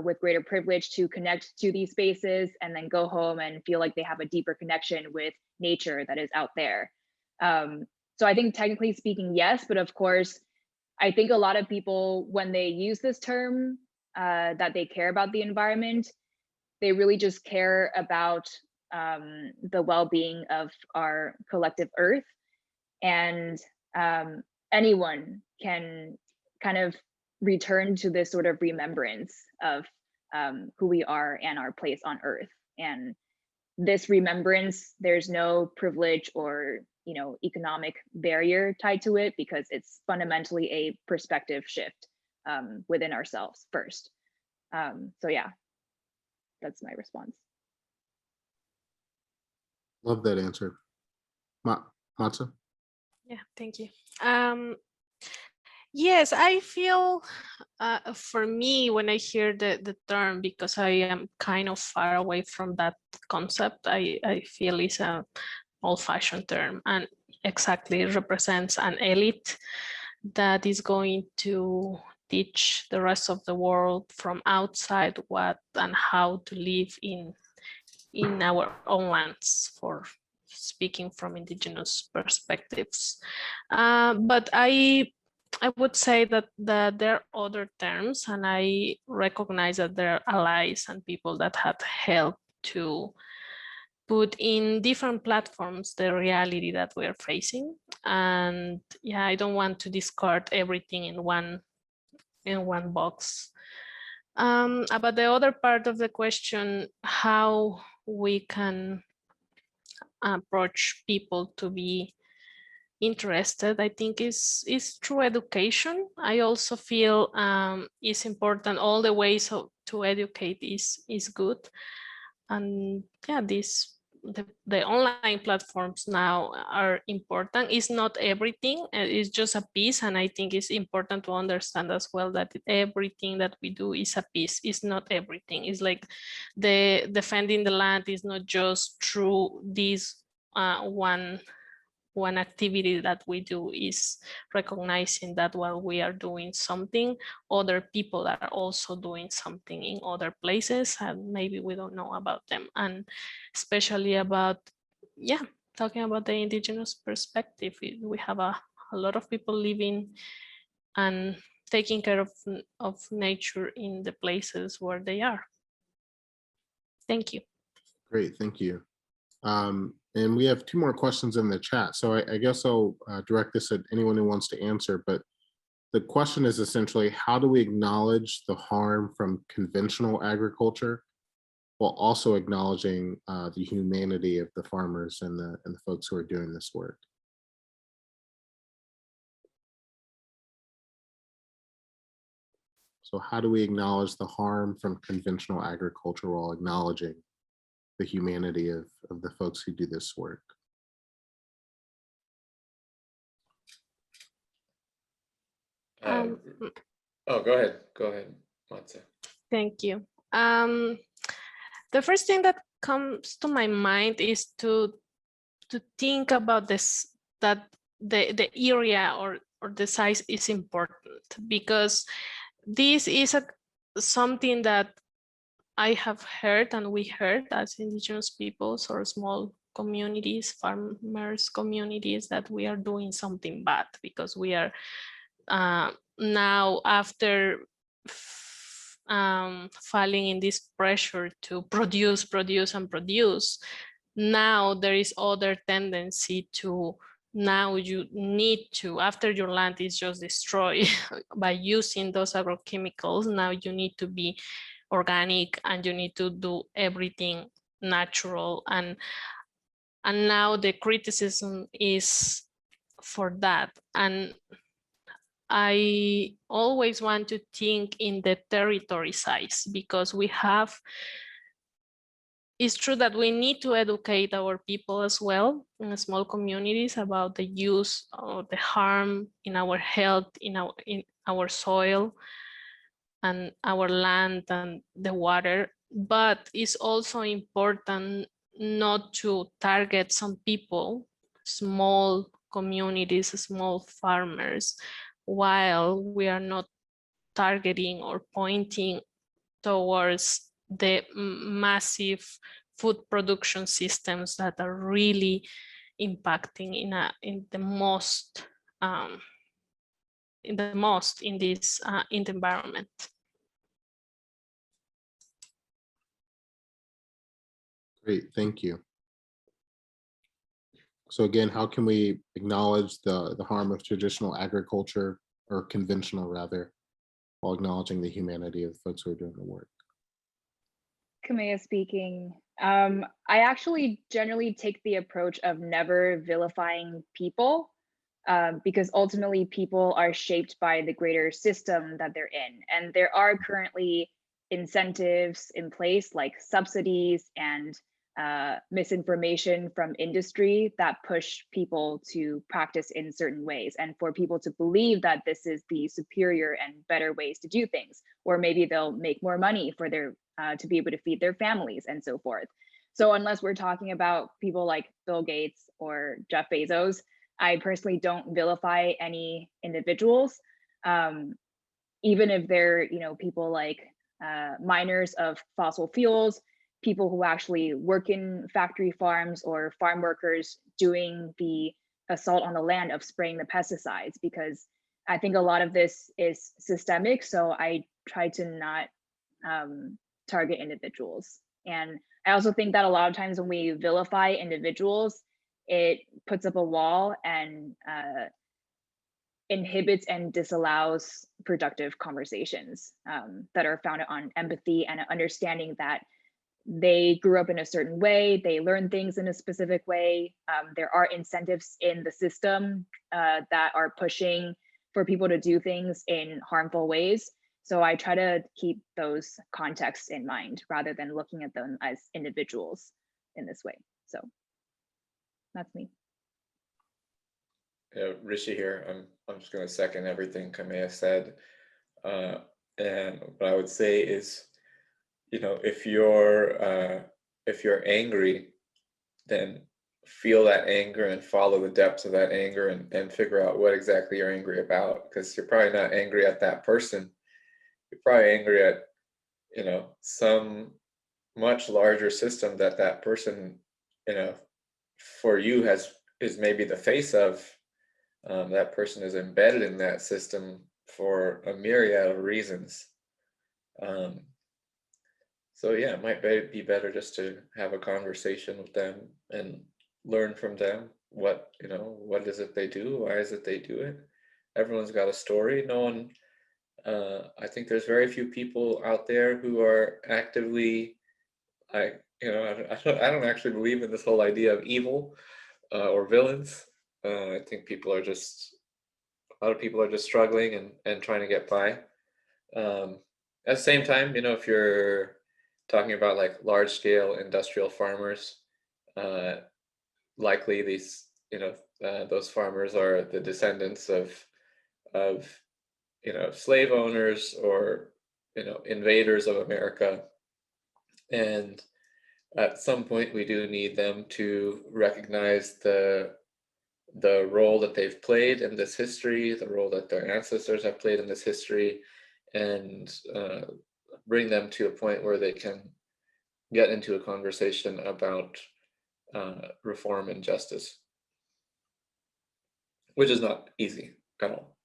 S5: with greater privilege to connect to these spaces and then go home and feel like they have a deeper connection with nature that is out there. So I think technically speaking, yes, but of course, I think a lot of people, when they use this term, that they care about the environment, they really just care about the well-being of our collective Earth. And anyone can kind of return to this sort of remembrance of who we are and our place on Earth. And this remembrance, there's no privilege or economic barrier tied to it, because it's fundamentally a perspective shift within ourselves first. So yeah, that's my response.
S2: Love that answer. Madsa?
S4: Yeah, thank you. Yes, I feel for me, when I hear the term, because I am kind of far away from that concept, I feel it's a old-fashioned term and exactly represents an elite that is going to teach the rest of the world from outside what and how to live in our own lands, for speaking from indigenous perspectives. But I would say that there are other terms, and I recognize that there are allies and people that have helped to put in different platforms the reality that we're facing. And yeah, I don't want to discard everything in one box. About the other part of the question, how we can approach people to be interested, I think is through education. I also feel it's important. All the ways to educate is good, and yeah, the online platforms now are important. It's not everything, it's just a piece, and I think it's important to understand as well that everything that we do is a piece. It's not everything. It's like the defending the land is not just through this one activity that we do, is recognizing that while we are doing something, other people are also doing something in other places, and maybe we don't know about them. And especially about, yeah, talking about the indigenous perspective, we have a lot of people living and taking care of nature in the places where they are. Thank you.
S2: Great, thank you. And we have 2 more questions in the chat. So I guess I'll direct this at anyone who wants to answer, but the question is essentially, how do we acknowledge the harm from conventional agriculture while also acknowledging the humanity of the farmers and the folks who are doing this work? So how do we acknowledge the harm from conventional agriculture while acknowledging the humanity of the folks who do this work?
S3: Oh, go ahead, Madsa.
S4: Thank you. The first thing that comes to my mind is to think about this, that the area or the size is important, because this is something that I have heard, and we heard as indigenous peoples or small communities, farmers communities, that we are doing something bad because we are now, after falling in this pressure to produce, now there is other tendency to, now you need to, after your land is just destroyed by using those agrochemicals, now you need to be organic and you need to do everything natural, and now the criticism is for that. And I always want to think in the territory size, because we have, it's true that we need to educate our people as well in small communities about the use or the harm in our health, in our soil and our land and the water. But it's also important not to target some people, small communities, small farmers, while we are not targeting or pointing towards the massive food production systems that are really impacting in the most in this in the environment.
S2: Great, thank you. So again, how can we acknowledge the harm of traditional agriculture, or conventional rather, while acknowledging the humanity of the folks who are doing the work?
S5: Kamea speaking. I actually generally take the approach of never vilifying people. because ultimately people are shaped by the greater system that they're in. And there are currently incentives in place like subsidies and misinformation from industry that push people to practice in certain ways and for people to believe that this is the superior and better ways to do things, or maybe they'll make more money for their to be able to feed their families and so forth. So unless we're talking about people like Bill Gates or Jeff Bezos, I personally don't vilify any individuals, even if they're, you know, people like miners of fossil fuels, people who actually work in factory farms, or farm workers doing the assault on the land of spraying the pesticides, because I think a lot of this is systemic. So I try to not target individuals. And I also think that a lot of times when we vilify individuals, it puts up a wall and inhibits and disallows productive conversations that are founded on empathy and understanding that they grew up in a certain way, they learn things in a specific way. There are incentives in the system that are pushing for people to do things in harmful ways. So I try to keep those contexts in mind rather than looking at them as individuals in this way. So that's me.
S3: Yeah, Rishi here. I'm just going to second everything Kamea said. And what I would say is, you know, if you're angry, then feel that anger and follow the depths of that anger and figure out what exactly you're angry about, because you're probably not angry at that person. You're probably angry at, you know, some much larger system that person, you know, for you is maybe the face of. That person is embedded in that system for a myriad of reasons. So yeah, it might be better just to have a conversation with them and learn from them what, you know, what is it they do? Why is it they do it? Everyone's got a story. No one, I think there's very few people out there who are actively, I don't actually believe in this whole idea of evil or villains. I think a lot of people are just struggling and trying to get by. At the same time, you know, if you're talking about like large scale industrial farmers, likely these, you know, those farmers are the descendants of, you know, slave owners or, you know, invaders of America. And at some point we do need them to recognize the role that they've played in this history, the role that their ancestors have played in this history, and bring them to a point where they can get into a conversation about reform and justice, which is not easy at all.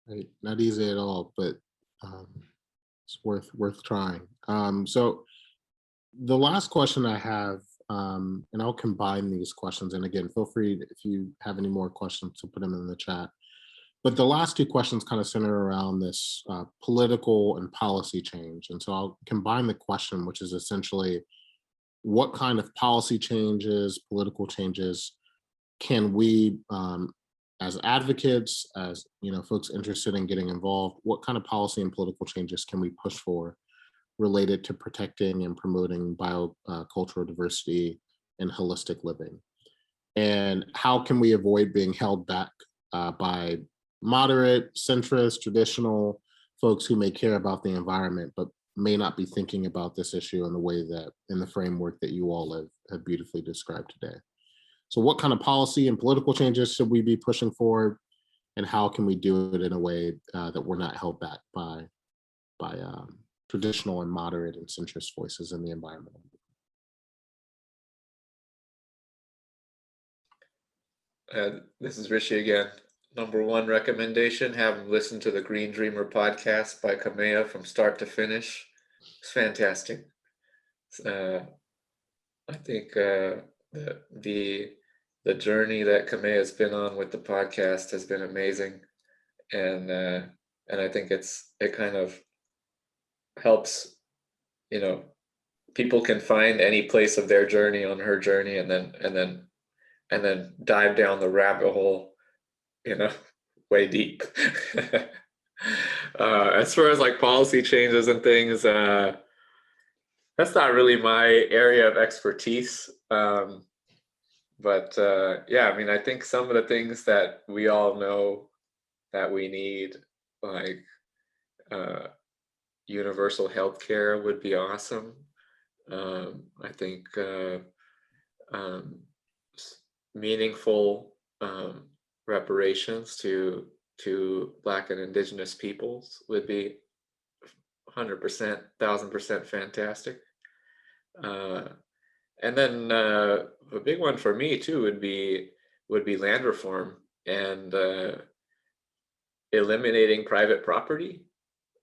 S2: Right. Not easy at all, but it's worth trying. So the last question I have, and I'll combine these questions, and again, feel free if you have any more questions to put them in the chat. But the last two questions kind of center around this political and policy change. And so I'll combine the question, which is essentially, what kind of policy changes, political changes can we, as advocates, as, you know, folks interested in getting involved, what kind of policy and political changes can we push for related to protecting and promoting biocultural diversity and holistic living? And how can we avoid being held back by moderate, centrist, traditional folks who may care about the environment, but may not be thinking about this issue in the way that, in the framework that you all have beautifully described today? So what kind of policy and political changes should we be pushing forward, and how can we do it in a way that we're not held back by traditional and moderate and centrist voices in the environment?
S3: This is Rishi again. Number one recommendation, have them listen to the Green Dreamer podcast by Kamea from start to finish. It's fantastic. I think the journey that Kamea has been on with the podcast has been amazing, and I think it kind of helps, you know, people can find any place of their journey on her journey, and then and then dive down the rabbit hole, way deep. As far as like policy changes and things, that's not really my area of expertise. But yeah, I mean, I think some of the things that we all know that we need, like universal healthcare would be awesome. I think meaningful reparations to Black and Indigenous peoples would be 100%, 1000% fantastic. And then a big one for me too would be land reform and eliminating private property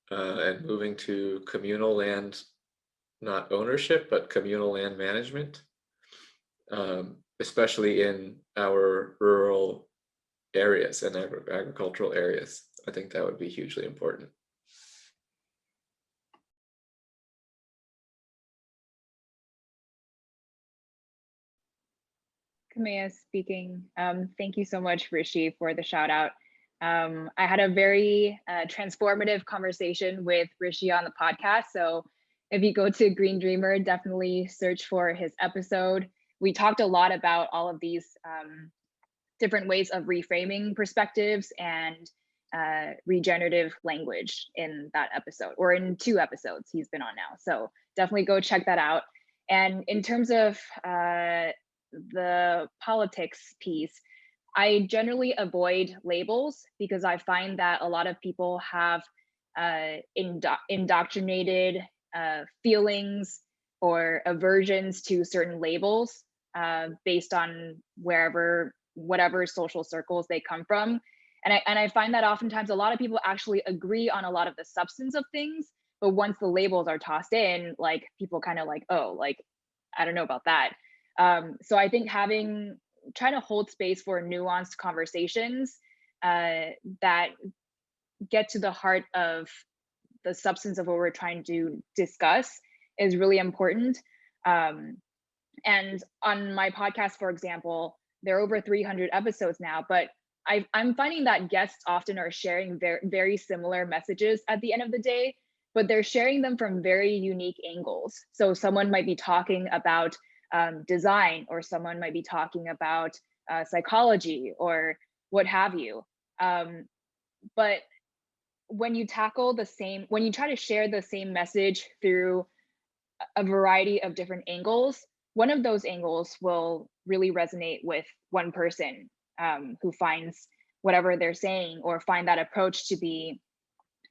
S3: and moving to communal land, not ownership, but communal land management, especially in our rural areas and agricultural areas. I think that would be hugely important.
S5: Kamea speaking. Thank you so much, Rishi, for the shout out. I had a very transformative conversation with Rishi on the podcast. So if you go to Green Dreamer, definitely search for his episode. We talked a lot about all of these different ways of reframing perspectives and regenerative language in that episode, or in 2 episodes he's been on now. So definitely go check that out. And in terms of the politics piece, I generally avoid labels because I find that a lot of people have indoctrinated feelings or aversions to certain labels based on whatever social circles they come from. And I find that oftentimes a lot of people actually agree on a lot of the substance of things, but once the labels are tossed in, like people kind of like, oh, like, I don't know about that. So I think trying to hold space for nuanced conversations that get to the heart of the substance of what we're trying to discuss is really important. And on my podcast, for example, there are over 300 episodes now, but I'm finding that guests often are sharing very similar messages at the end of the day, but they're sharing them from very unique angles. So someone might be talking about design, or someone might be talking about psychology or what have you. But when you try to share the same message through a variety of different angles, one of those angles will really resonate with one person who finds whatever they're saying or find that approach to be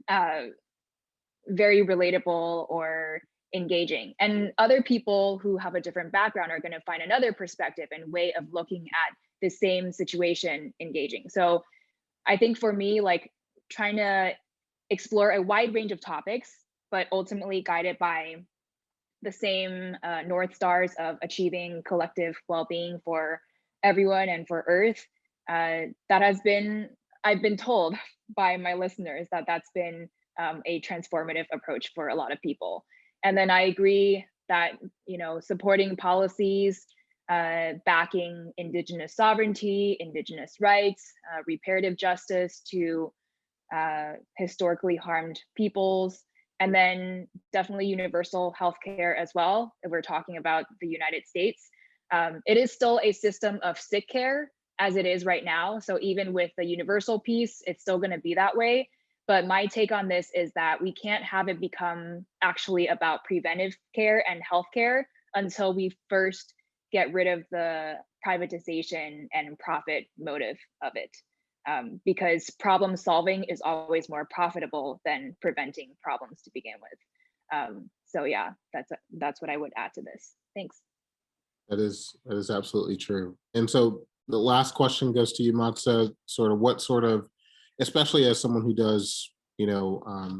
S5: very relatable or engaging. And other people who have a different background are going to find another perspective and way of looking at the same situation engaging. So I think for me, like trying to explore a wide range of topics, but ultimately guided by the same North Stars of achieving collective well-being for everyone and for Earth. I've been told by my listeners that that's been a transformative approach for a lot of people. And then I agree that, supporting policies, backing Indigenous sovereignty, Indigenous rights, reparative justice to historically harmed peoples, and then definitely universal healthcare as well, if we're talking about the United States. It is still a system of sick care as it is right now. So even with the universal piece, it's still going to be that way. But my take on this is that we can't have it become actually about preventive care and healthcare until we first get rid of the privatization and profit motive of it. Because problem solving is always more profitable than preventing problems to begin with. So yeah, that's what I would add to this. Thanks.
S2: That is absolutely true. And so the last question goes to you, Madsa. Especially as someone who does,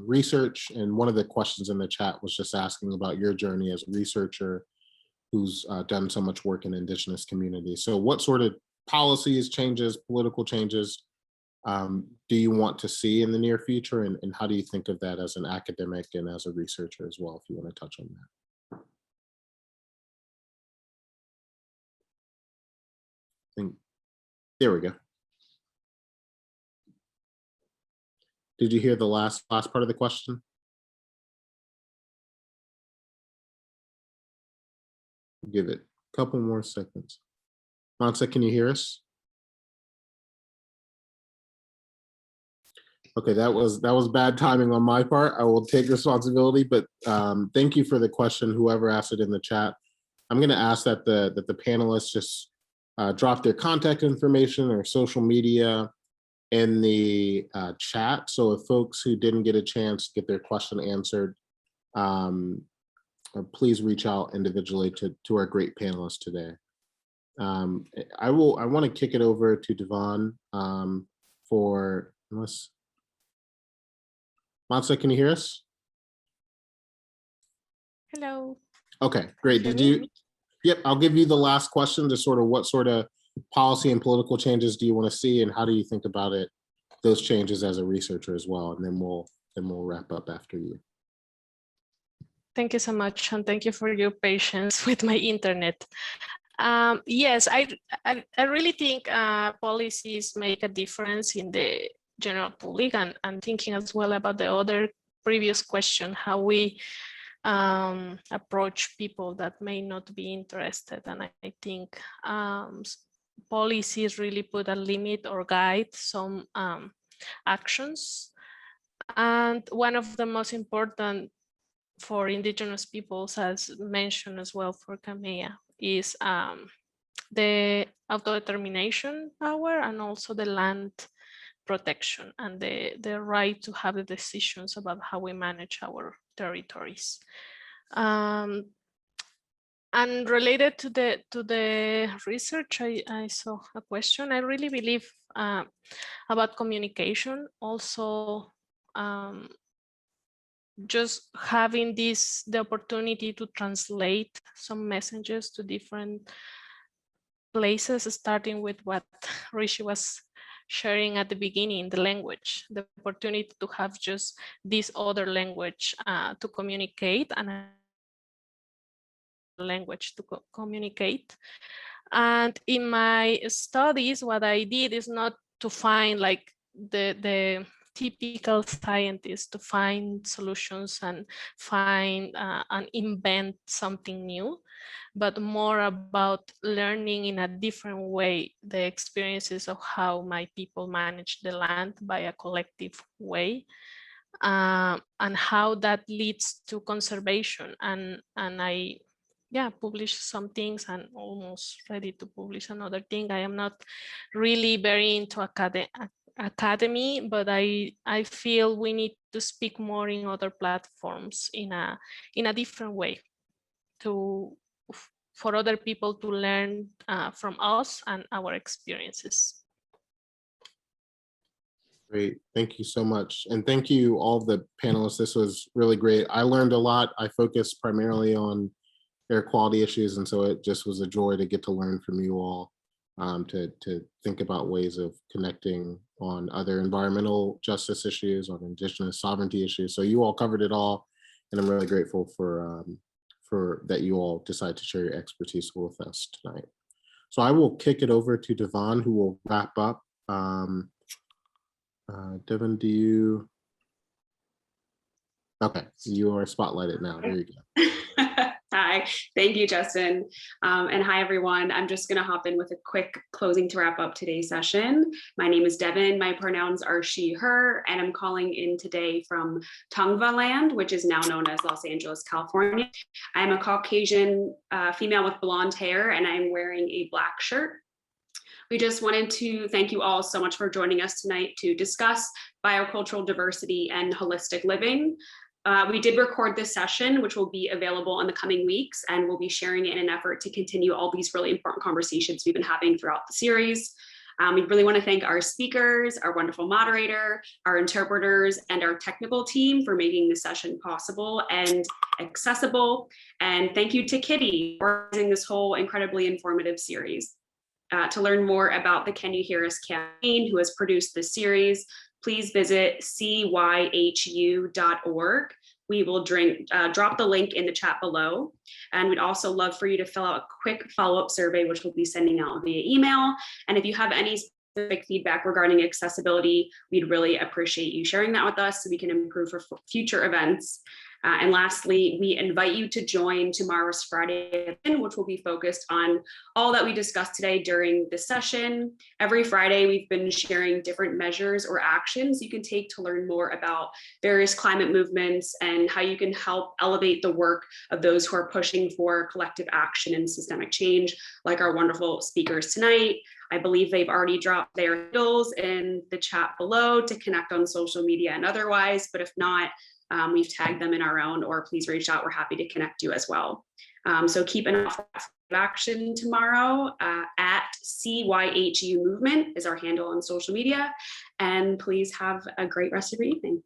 S2: research, and one of the questions in the chat was just asking about your journey as a researcher who's done so much work in Indigenous communities. So what sort of policies, changes, political changes do you want to see in the near future? And how do you think of that as an academic and as a researcher as well, if you want to touch on that? I There we go. Did you hear the last part of the question? Give it a couple more seconds. Madsa, can you hear us? Okay, that was bad timing on my part. I will take responsibility, but thank you for the question, whoever asked it in the chat. I'm going to ask that the panelists just drop their contact information or social media in the chat. So if folks who didn't get a chance to get their question answered, please reach out individually to our great panelists today. I want to kick it over to Devon for unless. Madsa, can you hear us?
S4: Hello.
S2: Okay, great.
S4: Can
S2: Did
S4: you hear
S2: you?
S4: me?
S2: Yep, I'll give you the last question to sort of what sort of policy and political changes do you want to see and how do you think about it, those changes as a researcher as well, and then we'll wrap up after you.
S4: Thank you so much, and thank you for your patience with my internet. Yes, I really think policies make a difference in the general public, and thinking as well about the other previous question, how we approach people that may not be interested. And I think policies really put a limit or guide some actions. And one of the most important for indigenous peoples, as mentioned as well for Kamea, is the autodetermination power and also the land protection and the right to have the decisions about how we manage our territories. And related to the research, I saw a question. I really believe about communication. Also, just having the opportunity to translate some messages to different places, starting with what Rishi was sharing at the beginning, the language, the opportunity to have just this other language to communicate and a language to communicate. And in my studies, what I did is not to find like the typical scientist to find solutions and find and invent something new, but more about learning in a different way the experiences of how my people manage the land by a collective way, and how that leads to conservation. And I published some things and almost ready to publish another thing. I am not really very into academy, but I feel we need to speak more in other platforms in a different way for other people to learn from us and our experiences.
S2: Great, thank you so much. And thank you all the panelists. This was really great. I learned a lot. I focused primarily on air quality issues, and so it just was a joy to get to learn from you all, to think about ways of connecting on other environmental justice issues, on indigenous sovereignty issues. So you all covered it all, and I'm really grateful for that you all decide to share your expertise with us tonight. So I will kick it over to Devon, who will wrap up. Devon, do you? Okay, you are spotlighted now. There you go.
S6: Hi, thank you, Justin. And hi, everyone. I'm just going to hop in with a quick closing to wrap up today's session. My name is Devon. My pronouns are she, her, and I'm calling in today from Tongva land, which is now known as Los Angeles, California. I'm a Caucasian female with blonde hair, and I'm wearing a black shirt. We just wanted to thank you all so much for joining us tonight to discuss biocultural diversity and holistic living. We did record this session, which will be available in the coming weeks, and we'll be sharing it in an effort to continue all these really important conversations we've been having throughout the series. We really want to thank our speakers, our wonderful moderator, our interpreters, and our technical team for making this session possible and accessible. And thank you to Kitty for organizing this whole incredibly informative series. To learn more about the Can You Hear Us campaign, who has produced this series, please visit CYHU.org, we will drop the link in the chat below. And we'd also love for you to fill out a quick follow-up survey, which we'll be sending out via email. And if you have any specific feedback regarding accessibility, we'd really appreciate you sharing that with us so we can improve for future events. And lastly, we invite you to join tomorrow's Friday event, which will be focused on all that we discussed today during the session. Every Friday, we've been sharing different measures or actions you can take to learn more about various climate movements and how you can help elevate the work of those who are pushing for collective action and systemic change, like our wonderful speakers tonight. I believe they've already dropped their handles in the chat below to connect on social media and otherwise, but if not, we've tagged them in our own, or please reach out. We're happy to connect you as well. So keep an eye on action tomorrow at CYHU Movement is our handle on social media. And please have a great rest of your evening.